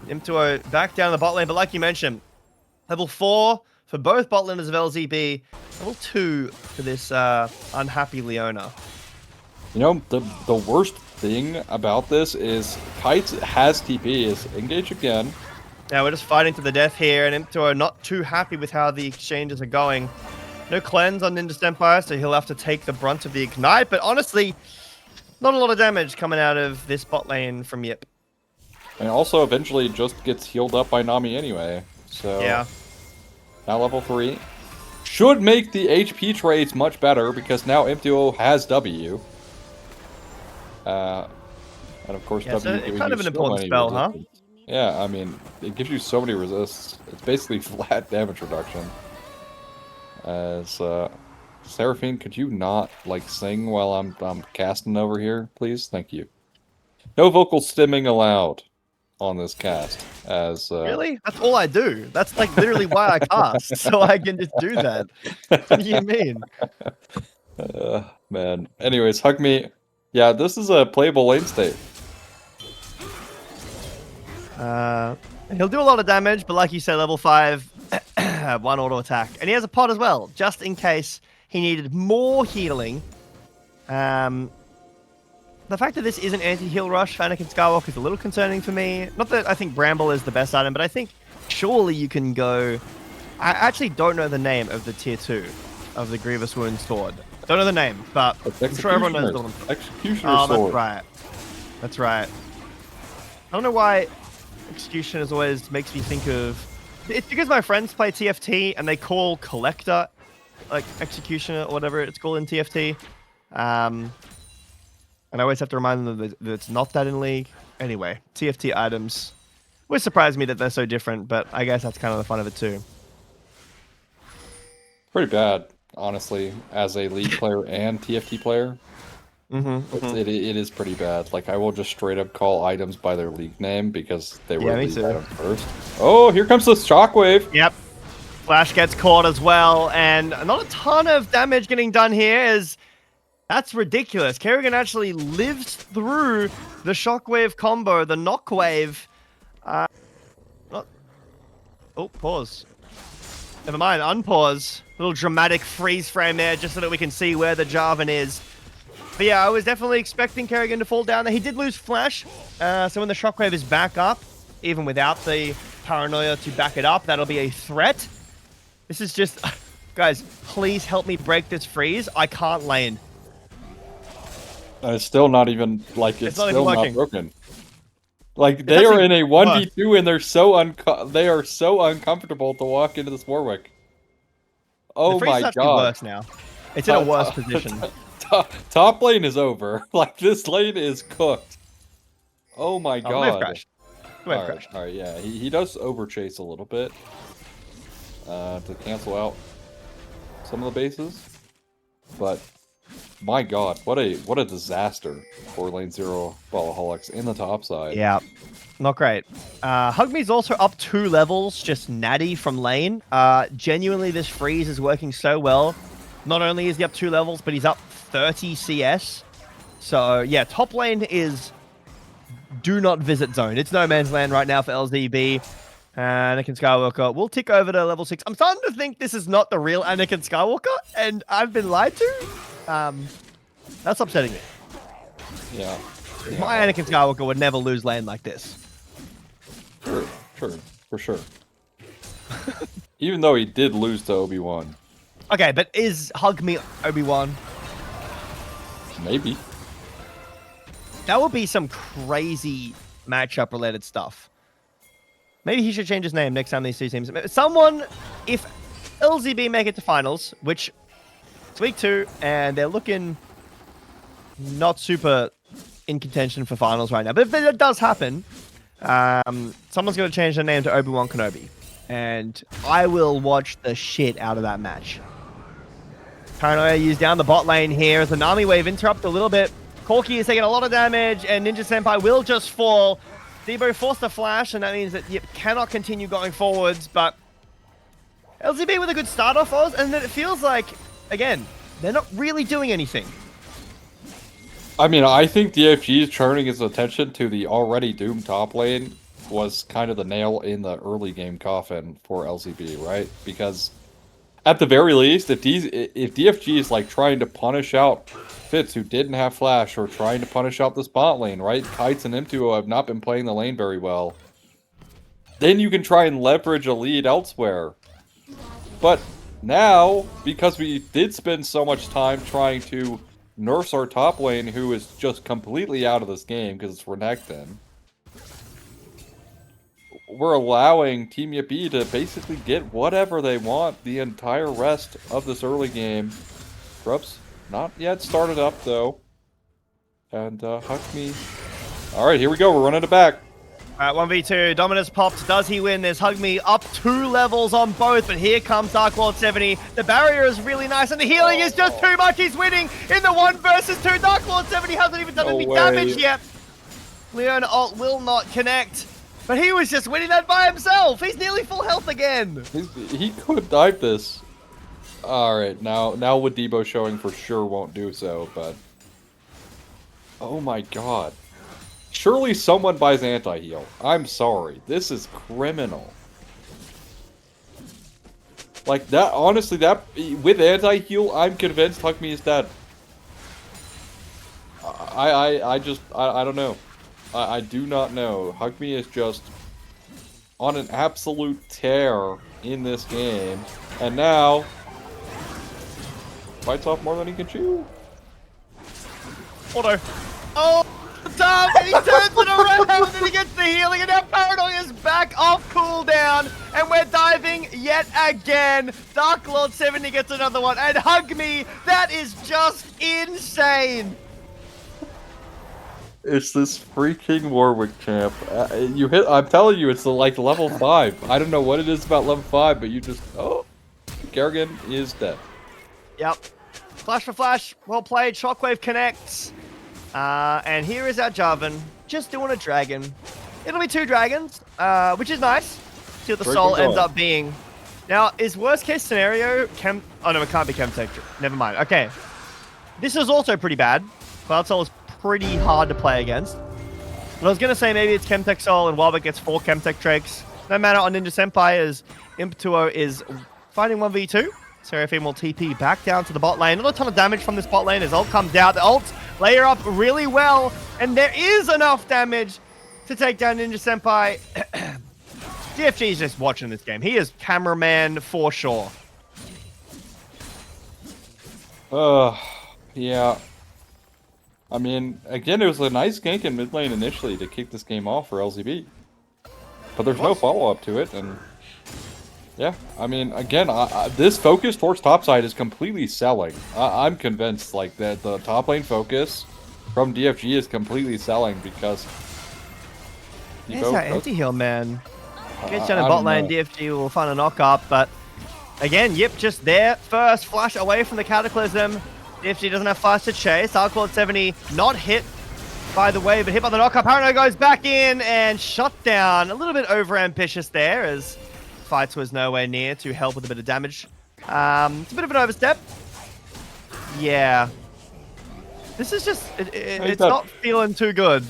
Imtuo back down the bot lane, but like you mentioned, level 4 for both bot laners of LZB, level 2 for this unhappy Leona.
You know, the worst thing about this is Kites has TP, is engage again.
Now we're just fighting to the death here, and Imtuo not too happy with how the exchanges are going. No cleanse on Ninja Empire, so he'll have to take the brunt of the ignite, but honestly, not a lot of damage coming out of this bot lane from Yip.
And also eventually just gets healed up by Nami anyway. So
yeah.
Now level 3. should make the HP trades much better because now M2O has W. And of course,
Yeah, so
W
it's
giving
kind
you
of an
so
important
many
spell, huh?
resistance. Yeah, I mean, it gives you so many resists. It's basically flat damage reduction. As Seraphine, could you not like sing while I'm casting over here, please? Thank you. No vocal stimming allowed on this cast. As
Really? That's all I do. That's like literally why I cast, so I can just do that. What do you mean?
Man. Anyways, hug me. Yeah, this is a playable lane state.
He'll do a lot of damage, but like you said, level 5, 1 auto attack. And he has a pot as well, just in case he needed more healing. The fact that this isn't anti-heal rush for Anakin Skywalker is a little concerning for me. Not that I think Bramble is the best item, but I think surely you can go... I actually don't know the name of the tier 2 of the Grievous Wound Sword. Don't know the name, but I'm sure everyone knows the one.
Executioner Sword.
That's right. That's right. I don't know why Executioners always makes me think of... It's because my friends play TFT and they call Collector like Executioner or whatever it's called in TFT. And I always have to remind them that it's not that in League. Anyway, TFT items. It would surprise me that they're so different, but I guess that's kind of the fun of it too.
Pretty bad, honestly, as a League player and TFT player. It is pretty bad. Like, I will just straight up call items by their League name because they were League items first. Oh, here comes the Shockwave.
Yep. Flash gets caught as well, and not a ton of damage getting done here as... That's ridiculous. Kerrigan actually lives through the Shockwave combo, the Knockwave. Oh, pause. Never mind, unpause. Little dramatic freeze frame there just so that we can see where the Jarvan is. But yeah, I was definitely expecting Kerrigan to fall down there. He did lose Flash, so when the Shockwave is back up, even without the Paranoia to back it up, that'll be a threat. This is just... Guys, please help me break this freeze. I can't lane.
It's still not even, like, it's still not broken. Like, they are in a 1v2 and they're so uncomfortable to walk into this Warwick. Oh my god.
Worse now. It's in a worse position.
Top lane is over. Like, this lane is cooked. Oh my god. Alright, yeah. He does overchase a little bit. To cancel out some of the bases. But my god, what a disaster for lane 0 Ballaholics in the top side.
Yeah, not great. Hugme's also up 2 levels, just natty from lane. Genuinely, this freeze is working so well. Not only is he up 2 levels, but he's up 30 CS. So yeah, top lane is do not visit zone. It's no man's land right now for LZB. Anakin Skywalker will tick over to level 6. I'm starting to think this is not the real Anakin Skywalker, and I've been lied to. That's upsetting me.
Yeah.
My Anakin Skywalker would never lose lane like this.
Sure, for sure. Even though he did lose to Obi-Wan.
Okay, but is Hug Me Obi-Wan?
Maybe.
That would be some crazy matchup-related stuff. Maybe he should change his name next time these two teams... Someone, if LZB make it to finals, which it's week 2, and they're looking not super in contention for finals right now. But if it does happen, someone's going to change their name to Obi-Wan Kenobi. And I will watch the shit out of that match. Paranoia used down the bot lane here as the Nami wave interrupt a little bit. Corki is taking a lot of damage, and Ninja Senpai will just fall. Debo forced a flash, and that means that Yip cannot continue going forwards, but LZB with a good start off Oz, and then it feels like, again, they're not really doing anything.
I mean, I think DFG's turning his attention to the already doomed top lane was kind of the nail in the early game coffin for LZB, right? Because at the very least, if DFG is like trying to punish out Fitz who didn't have flash, or trying to punish out the spot lane, right? Kites and M2O have not been playing the lane very well. Then you can try and leverage a lead elsewhere. But now, because we did spend so much time trying to nurse our top lane, who is just completely out of this game because it's Renekton, we're allowing Team Yippie to basically get whatever they want the entire rest of this early game. Grub's not yet started up, though. And Huckme. Alright, here we go. We're running it back.
Alright, 1v2. Dominus popped. Does he win? There's Huckme up 2 levels on both, but here comes Dark Lord 70. The barrier is really nice, and the healing is just too much. He's winning in the 1 versus 2. Dark Lord 70 hasn't even done any damage yet. Leon ult will not connect, but he was just winning that by himself. He's nearly full health again.
He could dive this. Alright, now with Debo showing for sure won't do so, but... Oh my god. Surely someone buys anti-heal. I'm sorry. This is criminal. Like, that, honestly, that, with anti-heal, I'm convinced Huckme is dead. I don't know. I do not know. Huckme is just on an absolute tear in this game. And now, bites off more than he can chew.
Auto. Oh, dumb! And he turns it around and then he gets the healing, and now Paranoia is back off cooldown, and we're diving yet again. Dark Lord 70 gets another one, and Huckme, that is just insane.
It's this freaking Warwick champ. You hit. I'm telling you, it's like level 5. I don't know what it is about level 5, but you just. Oh, Kerrigan is dead.
Yep. Flash for flash. Well played. Shockwave connects. And here is our Jarvan, just doing a dragon. It'll be 2 dragons, which is nice. See what the soul ends up being. Now, is worst case scenario Oh no, it can't be Chemtech. Never mind. Okay. This is also pretty bad. Cloud Soul is pretty hard to play against. But I was gonna say maybe it's Chemtech Soul and Wildbit gets 4 Chemtech Drakes. No matter on Ninja Senpai, as Impetuo is fighting 1v2. Seraphim will TP back down to the bot lane. Not a ton of damage from this bot lane as ult comes out. The ults layer up really well, and there is enough damage to take down Ninja Senpai. DFG is just watching this game. He is cameraman for sure.
Yeah. I mean, again, it was a nice gank in mid lane initially to kick this game off for LZB. But there's no follow-up to it, and... Yeah, I mean, again, this focus towards topside is completely selling. I'm convinced, like, that the top lane focus from DFG is completely selling because...
There's that anti-heal, man. Gets down in bot lane, DFG will find a knock-up, but... Again, Yip just there, first flash away from the Cataclysm. DFG doesn't have fast to chase. Dark Lord 70 not hit by the way, but hit by the knock-up. Parano goes back in and shut down. A little bit over-ambitious there as... Fights was nowhere near to help with a bit of damage. It's a bit of an overstep. Yeah. This is just... It's not feeling too good.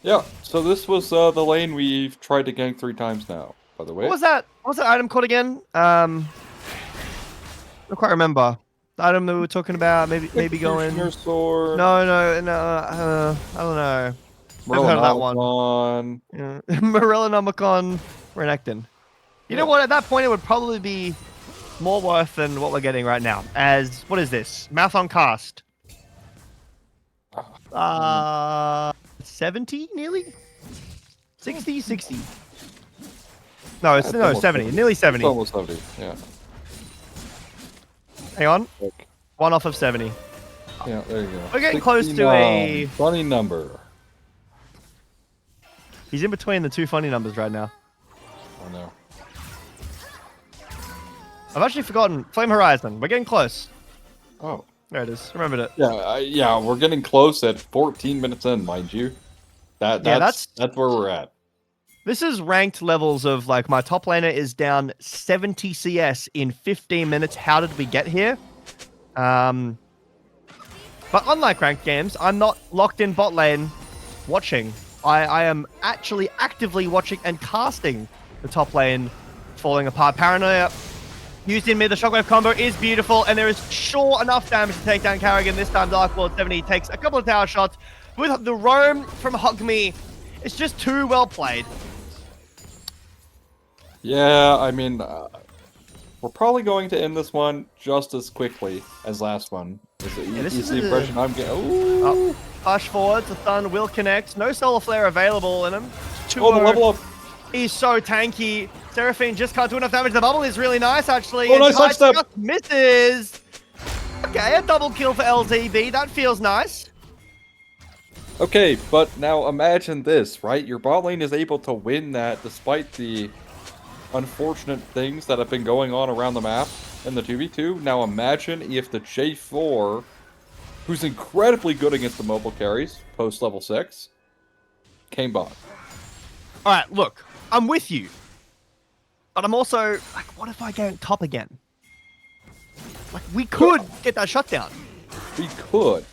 Yeah, so this was the lane we've tried to gank 3 times now, by the way.
What was that item called again? I don't quite remember. The item that we were talking about, maybe going...
Your sword.
No, I don't know. Never heard of that one. Yeah. Morellonomicon Renekton. You know what? At that point, it would probably be more worth than what we're getting right now. As, what is this? Math on cast. 70 nearly? 60? 60. No, it's 70. Nearly 70.
It's almost 70, yeah.
Hang on. 1 off of 70.
Yeah, there you go.
We're getting close to a...
funny number.
He's in between the 2 funny numbers right now.
I know.
I've actually forgotten. Flame Horizon. We're getting close.
Oh.
There it is. Remembered it.
Yeah, we're getting close at 14 minutes in, mind you. That's where we're at.
This is ranked levels of, like, my top laner is down 70 CS in 15 minutes. How did we get here? But unlike ranked games, I'm not locked in bot lane watching. I am actually actively watching and casting the top lane falling apart. Paranoia used in mid. The Shockwave combo is beautiful, and there is sure enough damage to take down Carrigan. This time, Dark Lord 70 takes a couple of tower shots. With the roam from Huckme, it's just too well played.
Yeah, I mean, we're probably going to end this one just as quickly as last one. This is the impression I'm getting.
Push forwards, the Sun will connect. No Solar Flare available in him.
Oh, the level up.
He's so tanky. Seraphine just can't do enough damage. The bubble is really nice, actually.
Oh,
and
nice
Tides
sidestep.
just misses. Okay, a double kill for LZB. That feels nice.
Okay, but now imagine this, right? Your bot lane is able to win that despite the unfortunate things that have been going on around the map in the 2v2. Now imagine if the J4, who's incredibly good against the mobile carries, post level 6, came bot.
All right, look, I'm with you. But I'm also, like, what if I go top again? Like, we could get that shutdown.
We could.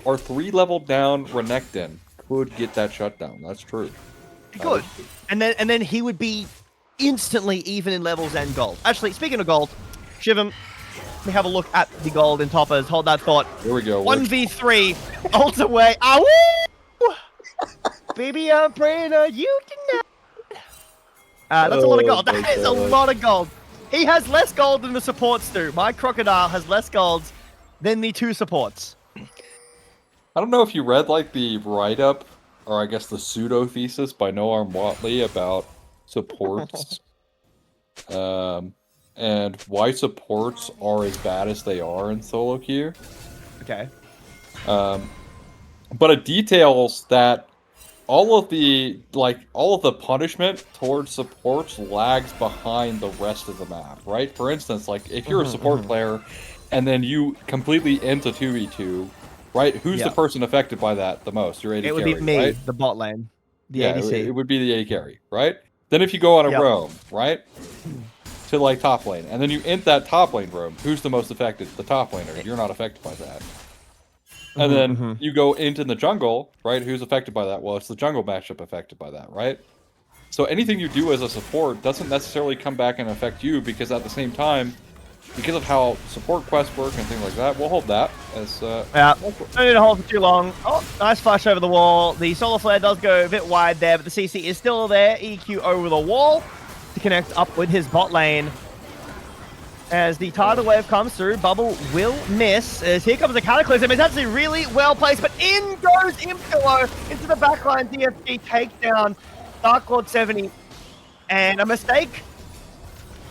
Our 3-level down Renekton could get that shutdown. That's true.
We could. And then he would be instantly even in levels and gold. Actually, speaking of gold, Shivam, let me have a look at the gold in toppers. Hold that thought.
Here we go.
1v3, ult away. Ah, woo! Baby, I'm praying on you tonight. That's a lot of gold. That is a lot of gold. He has less gold than the supports do. My Crocodile has less gold than the 2 supports.
I don't know if you read, like, the write-up, or I guess the pseudo-thesis by Noam Watley about supports, and why supports are as bad as they are in solo queue.
Okay.
But it details that all of the punishment towards supports lags behind the rest of the map, right? For instance, like, if you're a support player, and then you completely end a 2v2, right? Who's the person affected by that the most? Your AD carry,
It would be me,
right?
the bot lane. The
Yeah,
ADC.
it would be the AD carry, right? Then if you go on a roam, right? To, like, top lane, and then you end that top lane roam, who's the most affected? The top laner. You're not affected by that. And then you go into the jungle, right? Who's affected by that? Well, it's the jungle matchup affected by that, right? So anything you do as a support doesn't necessarily come back and affect you, because at the same time, because of how support quests work and things like that, we'll hold that as...
Yeah, don't need to hold for too long. Oh, nice flash over the wall. The Solar Flare does go a bit wide there, but the CC is still there. EQ over the wall to connect up with his bot lane. As the tidal wave comes through, Bubble will miss. As here comes the Cataclysm. It's actually really well placed, but in goes Impillo into the backline. DFG takedown Dark Lord 70. And a mistake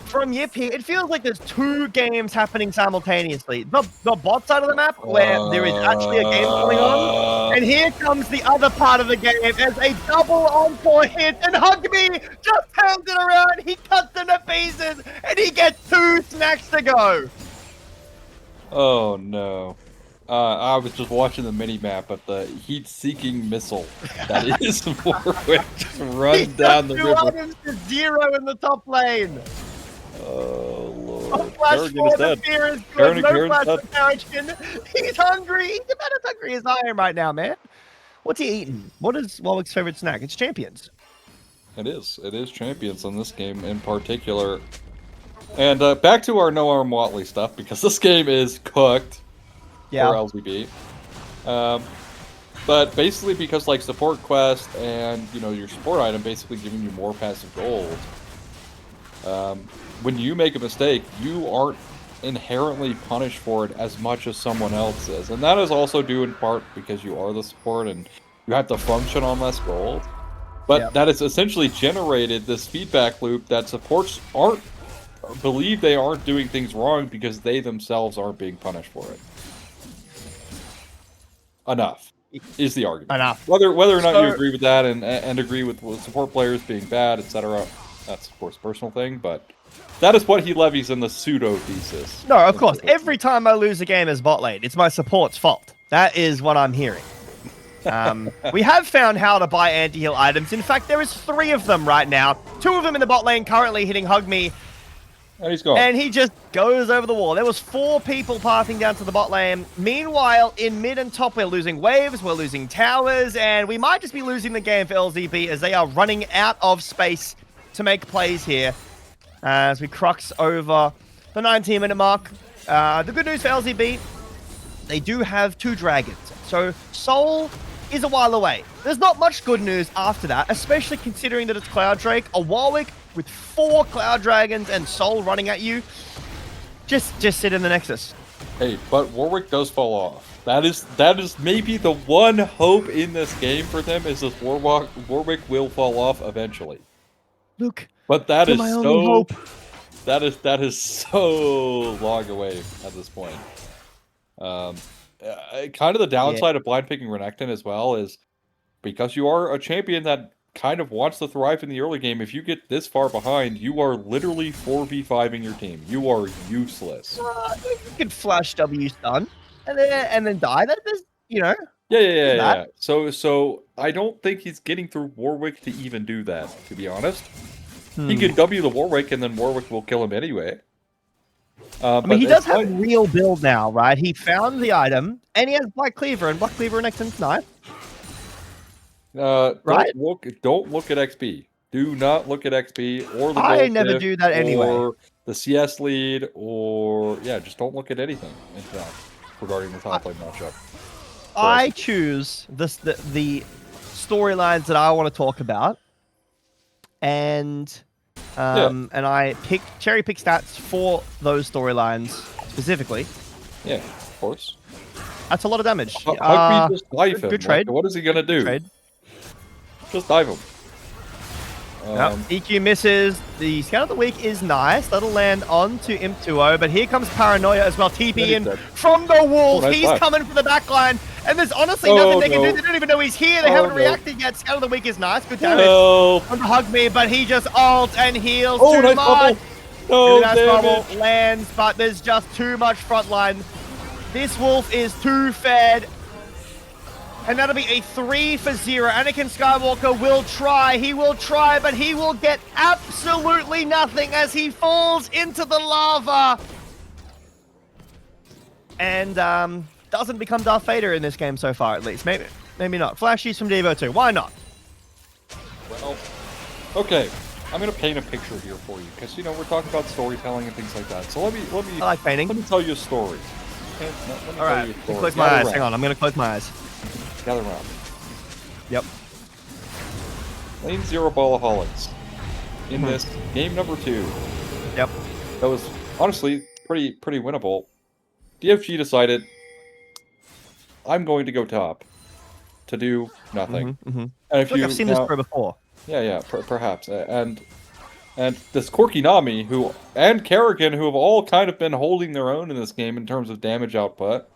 from Yippie. It feels like there's 2 games happening simultaneously. The bot side of the map, where there is actually a game going on, and here comes the other part of the game as a double encore hit, and Hugme just turns it around. He cuts them to pieces, and he gets 2 snacks to go.
Oh no. I was just watching the mini-map, but the heat-seeking missile that is Warwick just run down the river.
2 items to 0 in the top lane.
Oh, Lord.
A flash for the fear is good. No
Karen's
flash
dead.
for Karachkin. He's hungry. He's about as hungry as I am right now, man. What's he eating? What is Warwick's favorite snack? It's Champions.
It is. It is Champions in this game in particular. And back to our No-Arm Watley stuff, because this game is cooked for LZB. But basically because, like, support quest and, you know, your support item basically giving you more passive gold, when you make a mistake, you aren't inherently punished for it as much as someone else is. And that is also due in part because you are the support and you have to function on less gold. But that has essentially generated this feedback loop that supports believe they aren't doing things wrong because they themselves aren't being punished for it. Enough is the argument.
Enough.
Whether or not you agree with that and agree with support players being bad, etc., that's of course a personal thing, but that is what he levies in the pseudo thesis.
No, of course. Every time I lose a game as bot lane, it's my support's fault. That is what I'm hearing. We have found how to buy anti-heal items. In fact, there is 3 of them right now. 2 of them in the bot lane currently hitting Hugme.
And he's gone.
And he just goes over the wall. There was 4 people passing down to the bot lane. Meanwhile, in mid and top, we're losing waves, we're losing towers, and we might just be losing the game for LZB as they are running out of space to make plays here. As we crux over the 19-minute mark. The good news for LZB, they do have 2 dragons. So Soul is a while away. There's not much good news after that, especially considering that it's Cloud Drake, a Warwick with 4 Cloud Dragons and Soul running at you. Just sit in the Nexus.
Hey, but Warwick does fall off. That is maybe the one hope in this game for them is this Warwick will fall off eventually.
Luke,
But that
you're
is
my
so
only hope.
that is so long away at this point. Kind of the
Yeah.
downside of blind picking Renekton as well is because you are a champion that kind of wants to thrive in the early game. If you get this far behind, you are literally 4v5ing your team. You are useless.
You could flash W stun and then die. That is,
Yeah.
that.
So I don't think he's getting through Warwick to even do that, to be honest. He
Hmm.
can W the Warwick, and then Warwick will kill him anyway.
I mean, he does have real build now, right? He found the item, and he has Black Cleaver, and Black Cleaver Renekton's knife. Right?
Don't look at XP. Do not look at XP or the
I
gold
never
diff
do that anyway.
or the CS lead or just don't look at anything in fact regarding the top lane matchup.
I choose the storylines that I want to talk about, and I cherry pick stats for those storylines specifically.
Yeah, of course.
That's a lot of damage.
Hugby just dive him.
Good trade.
What is he gonna do?
Trade.
Just dive him.
Yep. EQ misses. The Scout of the Week is nice. That'll land onto Imp2O, but here comes Paranoia as well. TP in from the walls.
Nice
he's
dive.
coming for the back line, and there's honestly nothing they can do. They don't even know he's here. They haven't reacted yet. Scout of the Week is nice. Good damage from Hug Me, but he just ults and heals too
nice
much.
bubble. No
Really nice
damage.
bubble lands, but there's just too much front line. This wolf is too fed. And that'll be a 3-for-0. Anakin Skywalker will try. He will try, but he will get absolutely nothing as he falls into the lava. And doesn't become Darth Vader in this game so far, at least. Maybe not. Flashies from Devo too. Why not?
Well, okay. I'm gonna paint a picture here for you because we're talking about storytelling and things like that. So let me
I like painting.
Let me tell you a story. Okay? Let me
All
tell
right.
you a story.
Close my eyes. Hang on. I'm gonna close my eyes.
Gather around.
Yep.
Lane 0 Ballaholics in this game number 2.
Yep.
That was honestly pretty winnable. DFG decided I'm going to go top to do nothing.
Mm-hmm.
And if
I feel like I've seen this story before.
Yeah, perhaps. And this Corky Nami and Kerrigan, who have all kind of been holding their own in this game in terms of damage output,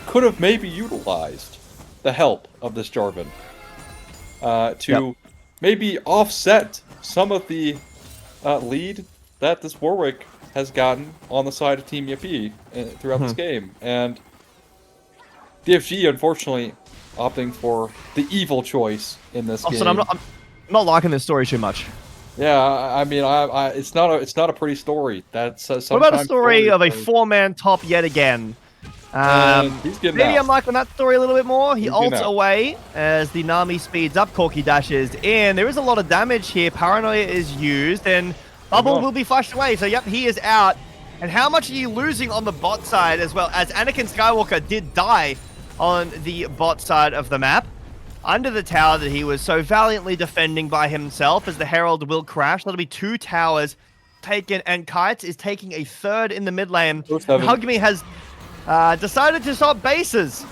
could have maybe utilized the help of this Jarvan to maybe offset some of the lead that this Warwick has gotten on the side of Team Yippie throughout this game. And DFG, unfortunately, opting for the evil choice in this game.
I'm not liking this story too much.
Yeah, I mean, it's not a pretty story. That's
what about a story of a 4-man top yet again?
He's getting
maybe
out.
I'm liking that story a little bit more. He ults
out.
away as the Nami speeds up. Corky dashes in. There is a lot of damage here. Paranoia is used, and Bubble will be flushed away. So, yep, he is out. And how much are you losing on the bot side as well? As Anakin Skywalker did die on the bot side of the map, under the tower that he was so valiantly defending by himself, as the Herald will crash. That'll be 2 towers taken, and Kites is taking a 3rd in the mid lane. Hugme has decided to swap bases.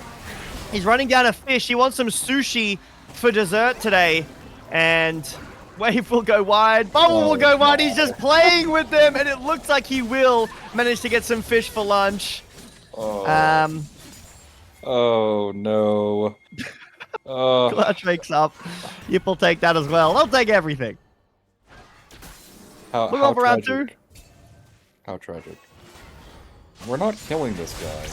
He's running down a fish. He wants some sushi for dessert today. And Wave will go wide. Bubble will go wide. He's just playing with them, and it looks like he will manage to get some fish for lunch.
Oh no.
Clutch makes up. Yip will take that as well. They'll take everything.
How
on for round 2.
How tragic. We're not killing this guy.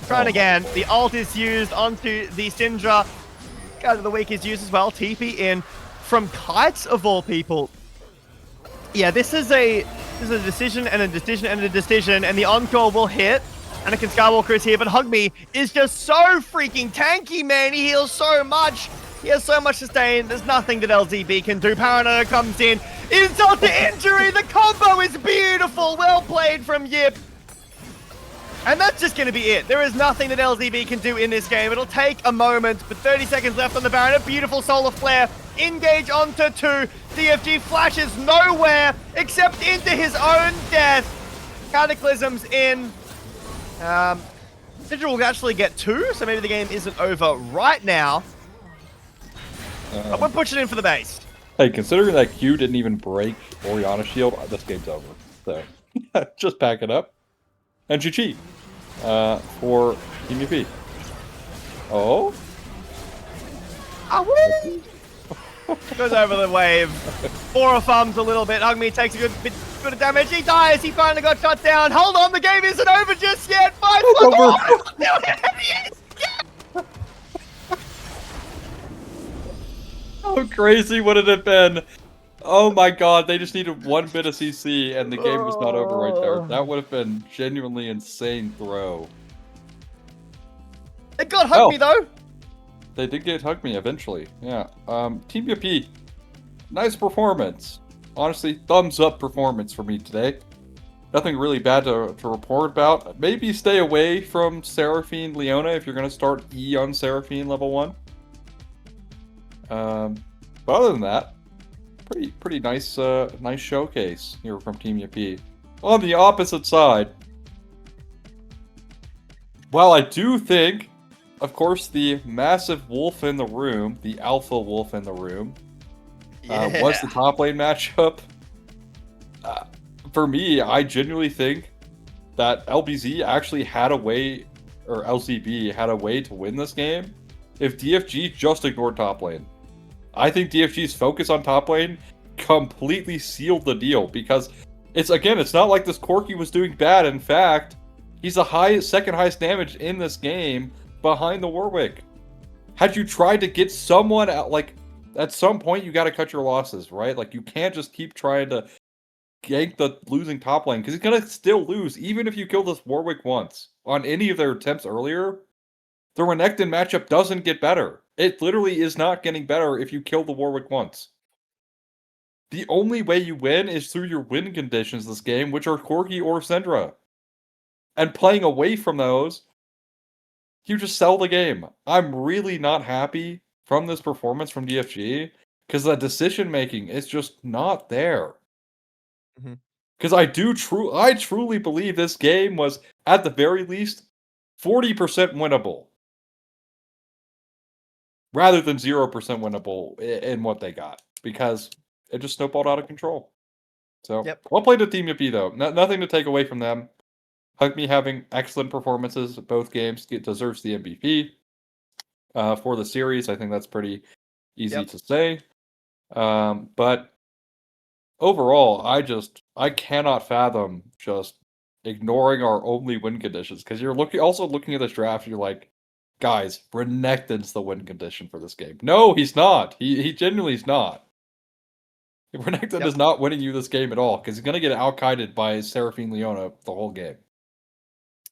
Trying again. The ult is used onto the Syndra. Guard of the Week is used as well. TP in from Kites of all people. Yeah, this is a decision and a decision and a decision, and the encore will hit. Anakin Skywalker is here, but Hugme is just so freaking tanky, man. He heals so much. He has so much sustain. There's nothing that LZB can do. Paranoia comes in. Insult to injury. The combo is beautiful. Well played from Yip. And that's just going to be it. There is nothing that LZB can do in this game. It'll take a moment, but 30 seconds left on the Baron. A beautiful solar flare. Engage onto 2. DFG flashes nowhere except into his own death. Cataclysm's in. Sigil will actually get 2, so maybe the game isn't over right now. But we're pushing in for the base.
Hey, considering that Q didn't even break Orianna's shield, this game's over. So, just pack it up. And GG for Team Yippie. Oh?
Goes over the wave. Aura farms a little bit. Hugme takes a good bit of damage. He dies. He finally got shot down. Hold on, the game isn't over just yet. 5
It's over. How crazy would it have been? Oh my god, they just needed one bit of CC and the game was not over right there. That would have been genuinely insane throw.
It got Hugme though.
They did get Hugme eventually, yeah. Team Yippie, nice performance. Honestly, thumbs up performance for me today. Nothing really bad to report about. Maybe stay away from Seraphine Leona if you're going to start E on Seraphine level 1. But other than that, pretty nice nice showcase here from Team Yippie. On the opposite side, well, I do think, of course, the massive wolf in the room, the alpha wolf in the room, was the top lane matchup. For me, I genuinely think that LBZ actually had a way, or LCB had a way to win this game if DFG just ignored top lane. I think DFG's focus on top lane completely sealed the deal because it's not like this Corki was doing bad. In fact, he's the second highest damage in this game behind the Warwick. Had you tried to get someone out, like, at some point you got to cut your losses, right? Like, you can't just keep trying to gank the losing top lane because he's gonna still lose even if you kill this Warwick once. On any of their attempts earlier, the Renekton matchup doesn't get better. It literally is not getting better if you kill the Warwick once. The only way you win is through your win conditions this game, which are Corki or Syndra. And playing away from those, you just sell the game. I'm really not happy from this performance from DFG because the decision making is just not there. Because I truly believe this game was, at the very least, 40% winnable. Rather than 0% winnable in what they got. Because it just snowballed out of control. So, well played to Team Yippie, though. Nothing to take away from them. Hugme having excellent performances both games. Deserves the MVP for the series. I think that's pretty easy to say. But overall, I cannot fathom just ignoring our only win conditions. Because you're also looking at this draft, you're like, guys, Renekton's the win condition for this game. No, he's not. He genuinely is not. Renekton is not winning you this game at all because he's going to get out-kited by Seraphine Leona the whole game.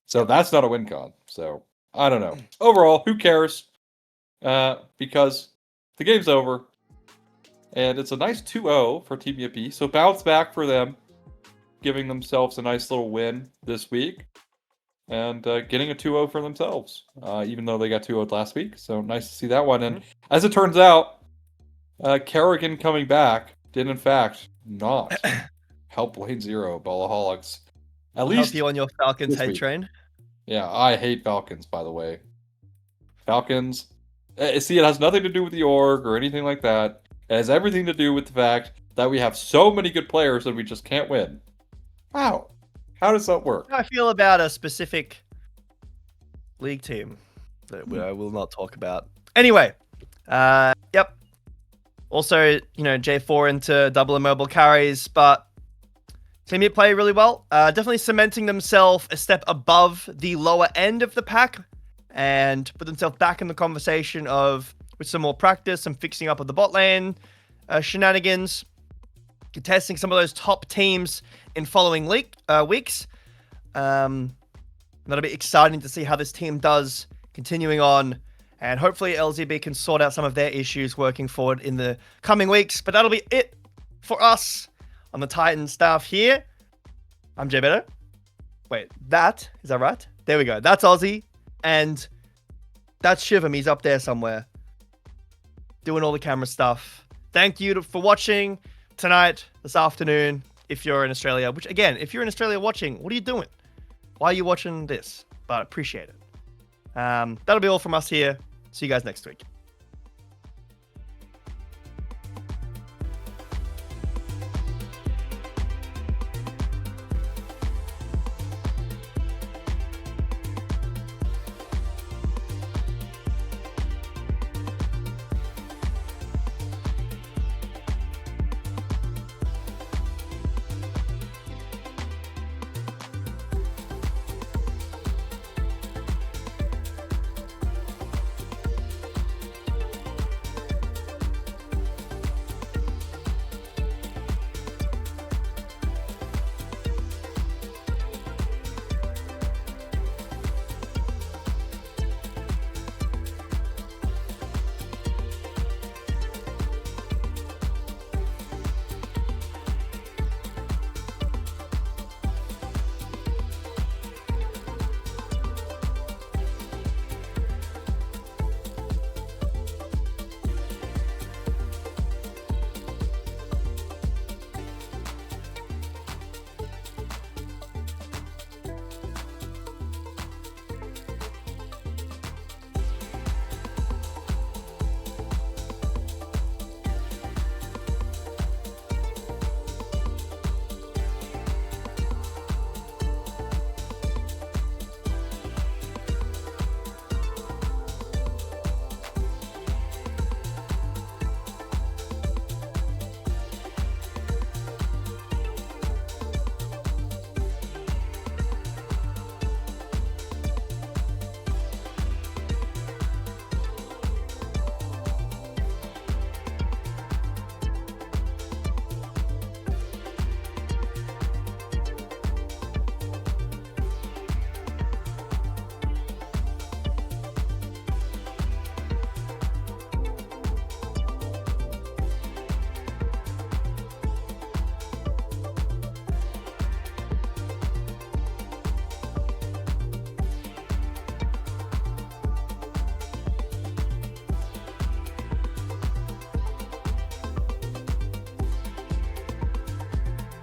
So that's not a win con. So, I don't know. Overall, who cares? Because the game's over. And it's a nice 2-0 for Team Yippie. So bounce back for them. Giving themselves a nice little win this week. And getting a 2-0 for themselves. Even though they got 2-0 last week. So nice to see that one. And as it turns out, Kerrigan coming back did in fact not help Lane Zero, Ballaholics. At least
help you on your Falcons hate train.
Yeah, I hate Falcons, by the way. Falcons, see, it has nothing to do with the org or anything like that. It has everything to do with the fact that we have so many good players that we just can't win. Wow. How does that work?
How I feel about a specific league team that I will not talk about. Anyway, yep. Also, J4 into double and mobile carries, but Team Yippie play really well. Definitely cementing themselves a step above the lower end of the pack and put themselves back in the conversation with some more practice and fixing up of the bot lane shenanigans, contesting some of those top teams in following weeks. That'll be exciting to see how this team does continuing on. And hopefully LZB can sort out some of their issues working forward in the coming weeks. But that'll be it for us on the Titan stuff here. I'm Jay Beto. Wait, is that right? There we go. That's Aussie. And that's Shivam. He's up there somewhere doing all the camera stuff. Thank you for watching tonight, this afternoon, if you're in Australia. Which, again, if you're in Australia watching, what are you doing? Why are you watching this? But I appreciate it. That'll be all from us here. See you guys next week.